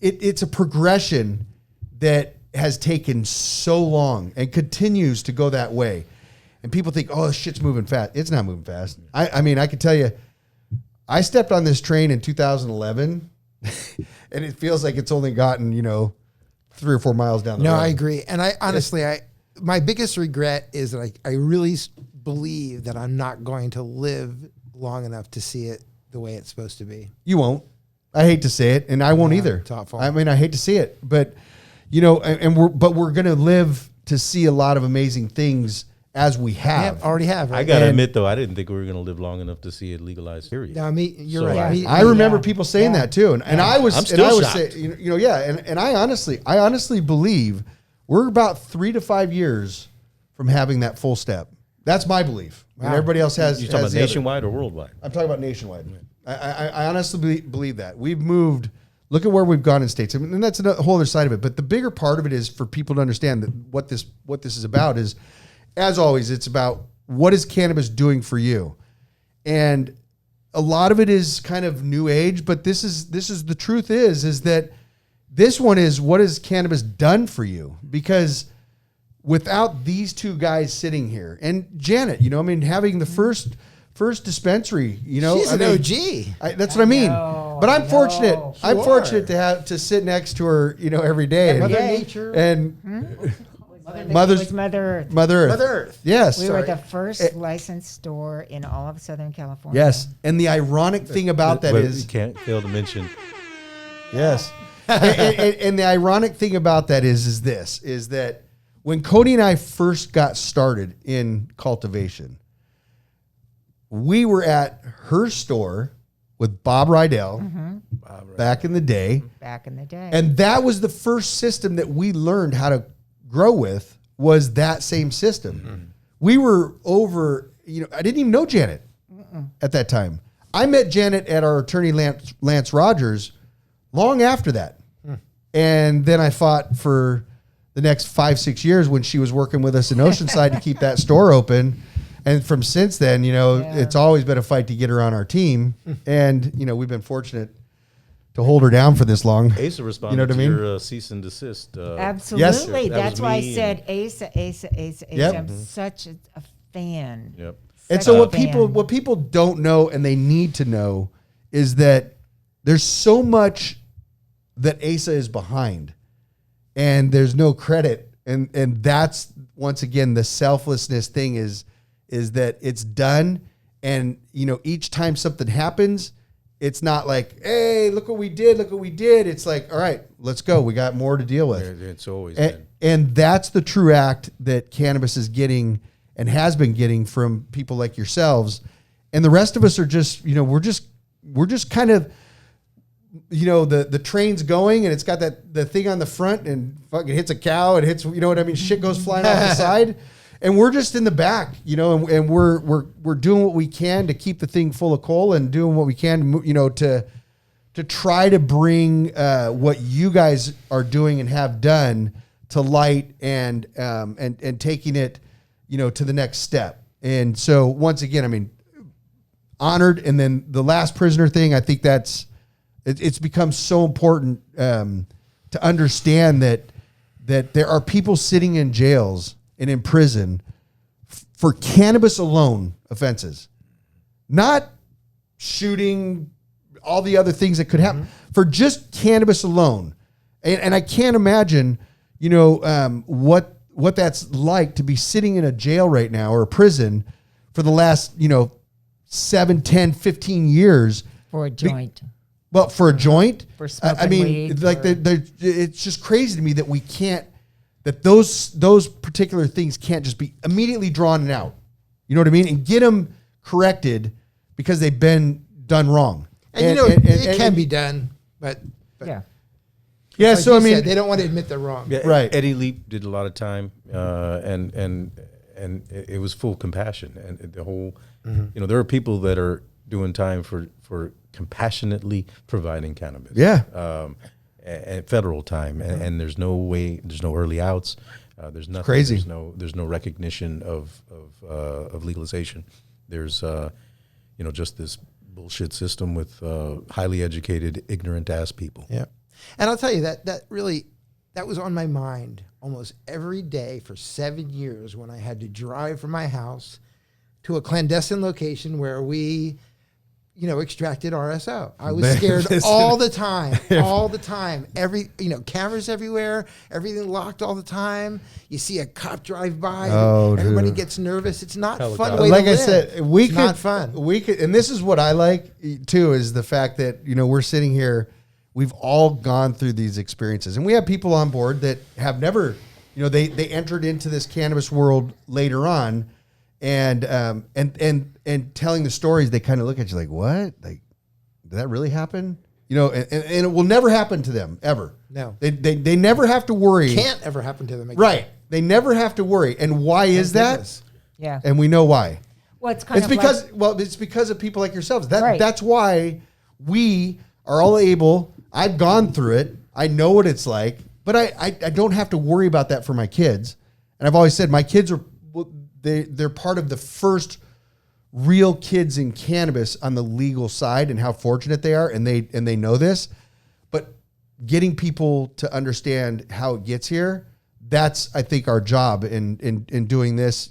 it's a progression that has taken so long and continues to go that way. And people think, oh, shit's moving fast. It's not moving fast. I mean, I can tell you, I stepped on this train in 2011, and it feels like it's only gotten, 3 or 4 miles down the road. No, I agree. And I honestly, my biggest regret is that I really believe that I'm not going to live long enough to see it the way it's supposed to be. You won't. I hate to say it, and I won't either. thoughtful. I mean, I hate to see it, but we're going to live to see a lot of amazing things as we have. Already have. Right? I gotta And- admit though, I didn't think we were gonna live long enough to see it legalized. Period. No, you're So right. I remember Yeah. people saying Yeah. that too, and I was, I'm and still I was shocked. saying, and I honestly believe we're about 3 to 5 years from having that full step. That's my belief. And Wow. everybody else has. You talking has about the other. nationwide or worldwide? I'm talking about nationwide. I honestly believe that we've moved. Look at where we've gone in states, and that's a whole other side of it. But the bigger part of it is for people to understand that what this is about is, as always, it's about what is cannabis doing for you, and a lot of it is kind of new age. But this is the truth is that this one is what has cannabis done for you, because without these two guys sitting here and Janet, having the first dispensary, She's I an mean, OG. that's what I mean. know, But I'm I fortunate. know. I'm Sure. fortunate to have to sit next to her, every day. Mother And, Nature. and Mother Earth. Mother Earth. Mother Earth. Yes. We were the first licensed store in all of Southern California. Yes. And the ironic thing about that But is, you can't fail to mention yes. and the ironic thing about that is that when Cody and I first got started in cultivation, we were at her store with Bob Rydell back in the day. Back in the day. And that was the first system that we learned how to grow with, was that same system. We were over, I didn't even know Janet at that time. I met Janet at our attorney Lance Rogers long after that. And then I fought for the next 5-6 years when she was working with us in Oceanside to keep that store open. And from since then, it's always been a fight to get her on our team. And, we've been fortunate to hold her down for this long. ASA responded You know what I to mean? your cease and desist. Absolutely. That That's was why I me said ASA. Yep. I'm such a fan. Yep. And Such so a what fan. people don't know and they need to know is that there's so much that ASA is behind, and there's no credit. And that's, once again, the selflessness thing is that it's done. And, each time something happens, it's not like, hey, look what we did. Look what we did. It's like, all right, let's go. We got more to deal with. It's always And, been. and that's the true act that cannabis is getting and has been getting from people like yourselves. And the rest of us are just, we're just kind of, the train's going and it's got the thing on the front and fucking hits a cow. It hits, shit goes flying off the side. And we're just in the back, and we're doing what we can to keep the thing full of coal and doing what we can, to try to bring what you guys are doing and have done to light and taking it, to the next step. And so once again, honored. And then the last prisoner thing, I think it's become so important to understand that there are people sitting in jails and in prison for cannabis alone offenses, not shooting, all the other things that could happen, for just cannabis alone. And I can't imagine, what that's like to be sitting in a jail right now or a prison for the last, 7, 10, 15 years. For a joint. Well, for a joint, For smoking weed, it's just crazy to me that we can't, that those particular things can't just be immediately drawn out. You know what I mean? And get them corrected because they've been done wrong. And, it can be done, but yeah. Yeah. like So you I mean, said, they don't want to admit they're wrong. Yeah, Right. Eddie Leap did a lot of time, and it was full compassion, and the whole, there are people that are doing time for compassionately providing cannabis. Yeah. And federal time, and there's no way, there's no early outs, there's nothing. Crazy. There's no recognition of legalization. There's just this bullshit system with highly educated, ignorant ass people. Yeah. And I'll tell you that really, that was on my mind almost every day for 7 years when I had to drive from my house to a clandestine location where we, extracted RSO. I was scared all the time, cameras everywhere, everything locked all the time. You see a cop drive by, everybody dude. gets nervous. It's not Helicopter. fun way like to I live. said, It's not fun. We could, and this is what I like too, is the fact that, we're sitting here, we've all gone through these experiences, and we have people on board that have never, they entered into this cannabis world later on, and telling the stories, they kind of look at you like, what? Like, did that really happen? And it will never happen to them ever. No. They never have to worry. Can't ever happen to them again. Right. They never have to worry. And why is that? goodness. Yeah. And we know why. Well, it's kind It's of it's because of people like yourselves. Right. That's why we are all able. I've gone through it. I know what it's like, but I don't have to worry about that for my kids. And I've always said my kids they're part of the first real kids in cannabis on the legal side, and how fortunate they are, and they know this. But getting people to understand how it gets here, that's, I think, our job in doing this.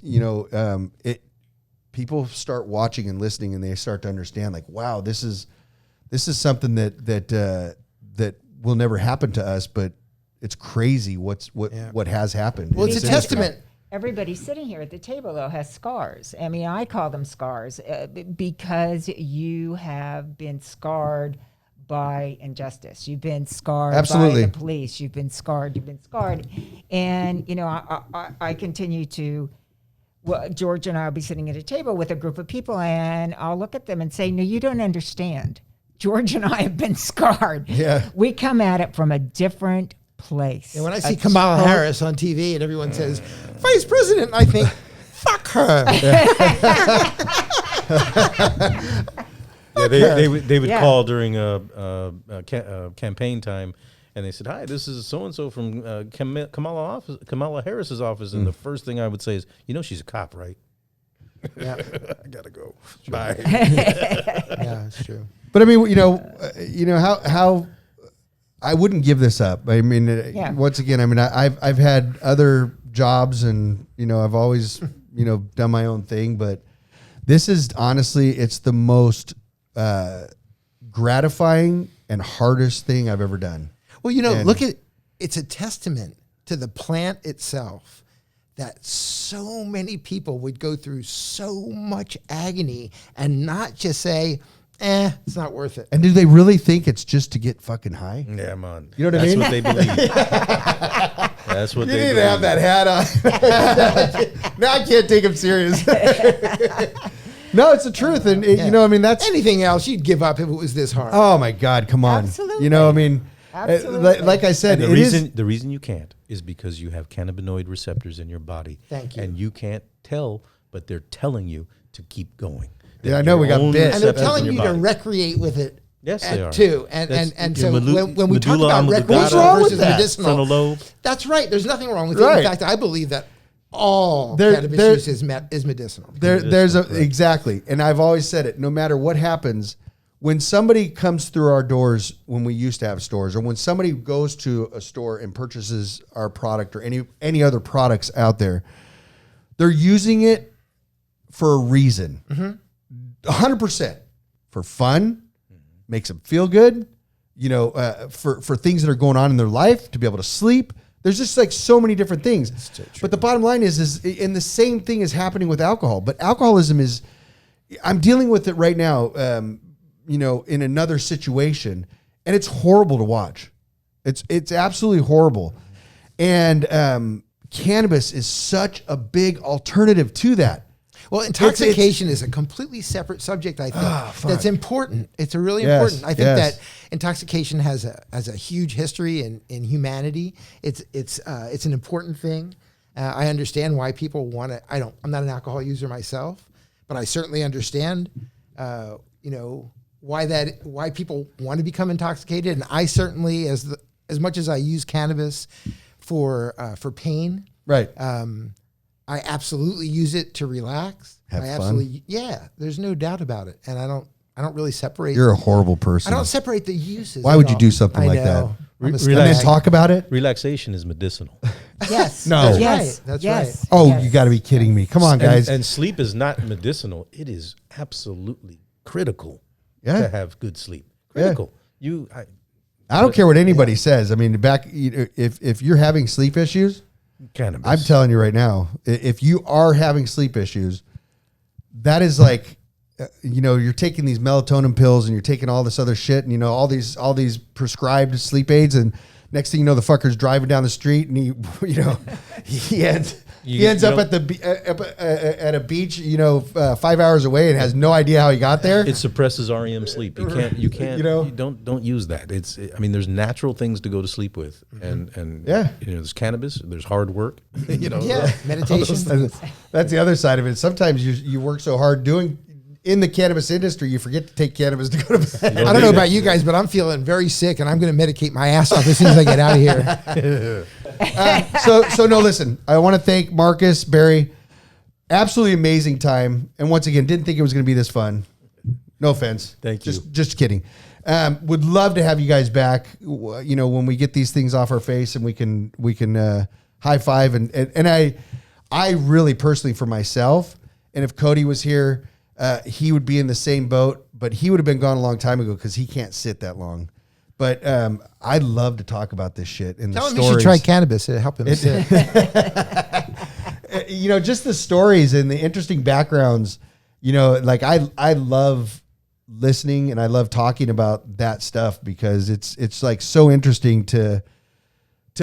People start watching and listening, and they start to understand, like, wow, this is something that will never happen to us, but it's crazy what has happened. Well, in it's a this industry. testament. Everybody sitting here at the table, though, has scars. I mean, I call them scars because you have been scarred by injustice. You've been scarred Absolutely. by the police. You've been scarred. And, I continue to, George and I will be sitting at a table with a group of people, and I'll look at them and say, no, you don't understand. George and I have been scarred. Yeah. We come at it from a different place. And when I see Kamala Harris on TV and everyone says, Vice President, I think, fuck her. Yeah, they would Yeah. call during campaign time, and they said, "Hi, this is so and so from Kamala Harris's office." And the first thing I would say is, she's a cop, right? Yeah, I gotta go. Bye. yeah, it's true. But I mean, how I wouldn't give this up. I mean, once again, I mean, I've had other jobs, and I've always done my own thing, but this is honestly, it's the most gratifying and hardest thing I've ever done. Well, And- look at, it's a testament to the plant itself that so many people would go through so much agony and not just say, it's not worth it. And do they really think it's just to get fucking high? Yeah, man. You know what I mean? That's what they believe. That's what You they need believe. to have that hat on. Now I can't take him serious. No, it's the truth. And, you know, I mean, that's... Anything else you'd give up if it was this hard. Oh, my God, come on. Absolutely. You know, I mean, Absolutely. like I said, And it the reason you can't is because you have cannabinoid receptors in your body. Thank you. And you can't tell, but they're telling you to keep going. Yeah, I know we got Your own bit. And they're receptors telling in you your to body. recreate with it. Yes, they are. Too. That's And your so when we talk about recreational What's wrong with versus that? medicinal, Frontal lobe. that's right. There's nothing wrong with it. Right. In fact, I believe that all There- cannabis there- use is medicinal. There's exactly, and I've always said it. No matter what happens, when somebody comes through our doors, when we used to have stores, or when somebody goes to a store and purchases our product or any other products out there, they're using it for a reason. 100% for fun, makes them feel good. You know, for things that are going on in their life, to be able to sleep. There's just like so many different things. But the bottom line is, and the same thing is happening with alcohol. But alcoholism is, I'm dealing with it right now, you know, in another situation, and it's horrible to watch. It's absolutely horrible. And cannabis is such a big alternative to that. Well, intoxication is a completely separate subject, I think. That's important. It's a really important. I think that intoxication has a huge history in humanity. It's an important thing. I understand why people want to. I'm not an alcohol user myself, but I certainly understand, you know, why people want to become intoxicated. And I certainly, as much as I use cannabis for pain, Right. I absolutely use it to relax. Have I fun. absolutely, yeah. There's no doubt about it, and I don't really separate. You're a horrible person. I don't separate the uses. Why at would you all. do something I like know. that? I'm a And scumbag. then talk about it? Relaxation is medicinal. Yes. No. That's Yes. right. That's yes. Oh, yes. you got to be kidding me. Come on, guys. And sleep is not medicinal. It is absolutely critical Yeah. to have good sleep. Critical. I don't care what anybody says. I mean, if you're having sleep issues, Cannabis. I'm telling you right now, if you are having sleep issues, that is like, you know, you're taking these melatonin pills and you're taking all this other shit and, you know, all these prescribed sleep aids, and next thing you know, the fucker's driving down the street and he, you know, he ends up at a beach, you know, 5 hours away and has no idea how he got there. It suppresses REM sleep. You can't. You know? You don't use that. I mean, there's natural things to go to sleep with, and Yeah. you know, there's cannabis. There's hard work. You know. Yeah, meditation. That's the other side of it. Sometimes you work so hard in the cannabis industry, you forget to take cannabis to go to bed. I don't know about you guys, but I'm feeling very sick, and I'm going to medicate my ass off as soon as I get out of here. So no, listen, I want to thank Marcus, Barry. Absolutely amazing time. And once again, didn't think it was going to be this fun. No offense. Thank you. Just kidding. Would love to have you guys back. You know, when we get these things off our face and we can high five and I really personally for myself, and if Cody was here, he would be in the same boat, but he would have been gone a long time ago because he can't sit that long. But I'd love to talk about this shit and Tell the him stories. you should try cannabis. It'll help him sit. You know, just the stories and the interesting backgrounds. You know, like I love listening and I love talking about that stuff because it's like so interesting to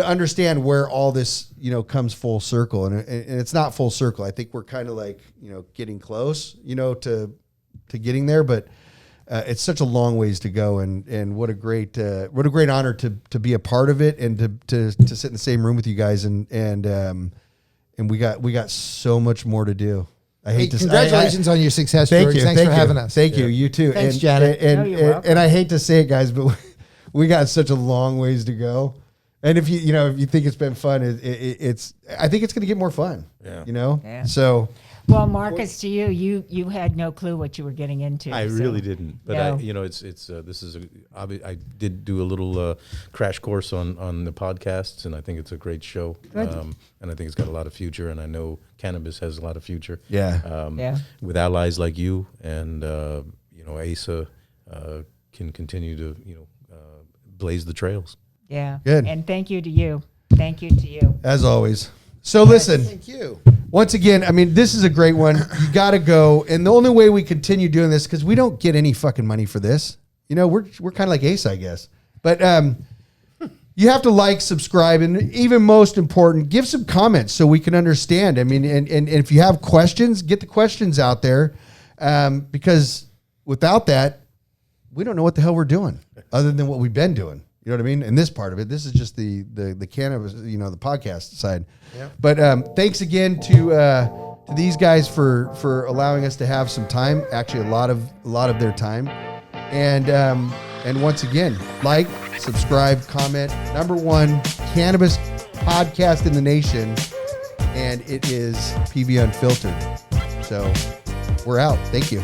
understand where all this, you know, comes full circle. And it's not full circle. I think we're kind of like, you know, getting close, you know, to getting there, but it's such a long ways to go. And what a great honor to be a part of it and to sit in the same room with you guys. And we got so much more to do. I hate to Congratulations on your success, Thank George. you. Thanks thank for you. having us. Thank you. You too. Thanks, and, Janet. And, No, you're welcome. and I hate to say it, guys, but we got such a long ways to go. And if you think it's been fun, it's I think it's going to get more fun. Yeah. You know. Yeah. So Well, Marcus, to you had no clue what you were getting into. I so- really didn't, but No. this is I did do a little crash course on the podcasts, and I think it's a great show. Good. And I think it's got a lot of future, and I know cannabis has a lot of future. yeah. Yeah. With allies like you and ASA can continue to blaze the trails. Yeah. Good. And thank you to you. Thank you to you. As always. So listen, Thank you. once again, I mean, this is a great one. You got to go. And the only way we continue doing this, because we don't get any fucking money for this. You know, we're kind of like ASA, I guess. But you have to like, subscribe, and even most important, give some comments so we can understand. I mean, and if you have questions, get the questions out there, because without that, we don't know what the hell we're doing other than what we've been doing. You know what I mean? And this part of it, this is just the cannabis, you know, the podcast side. Yeah. But thanks again to these guys for allowing us to have some time. Actually, a lot of their time. And once again, like, subscribe, comment. #1 cannabis podcast in the nation, and it is PV Unfiltered. So we're out. Thank you.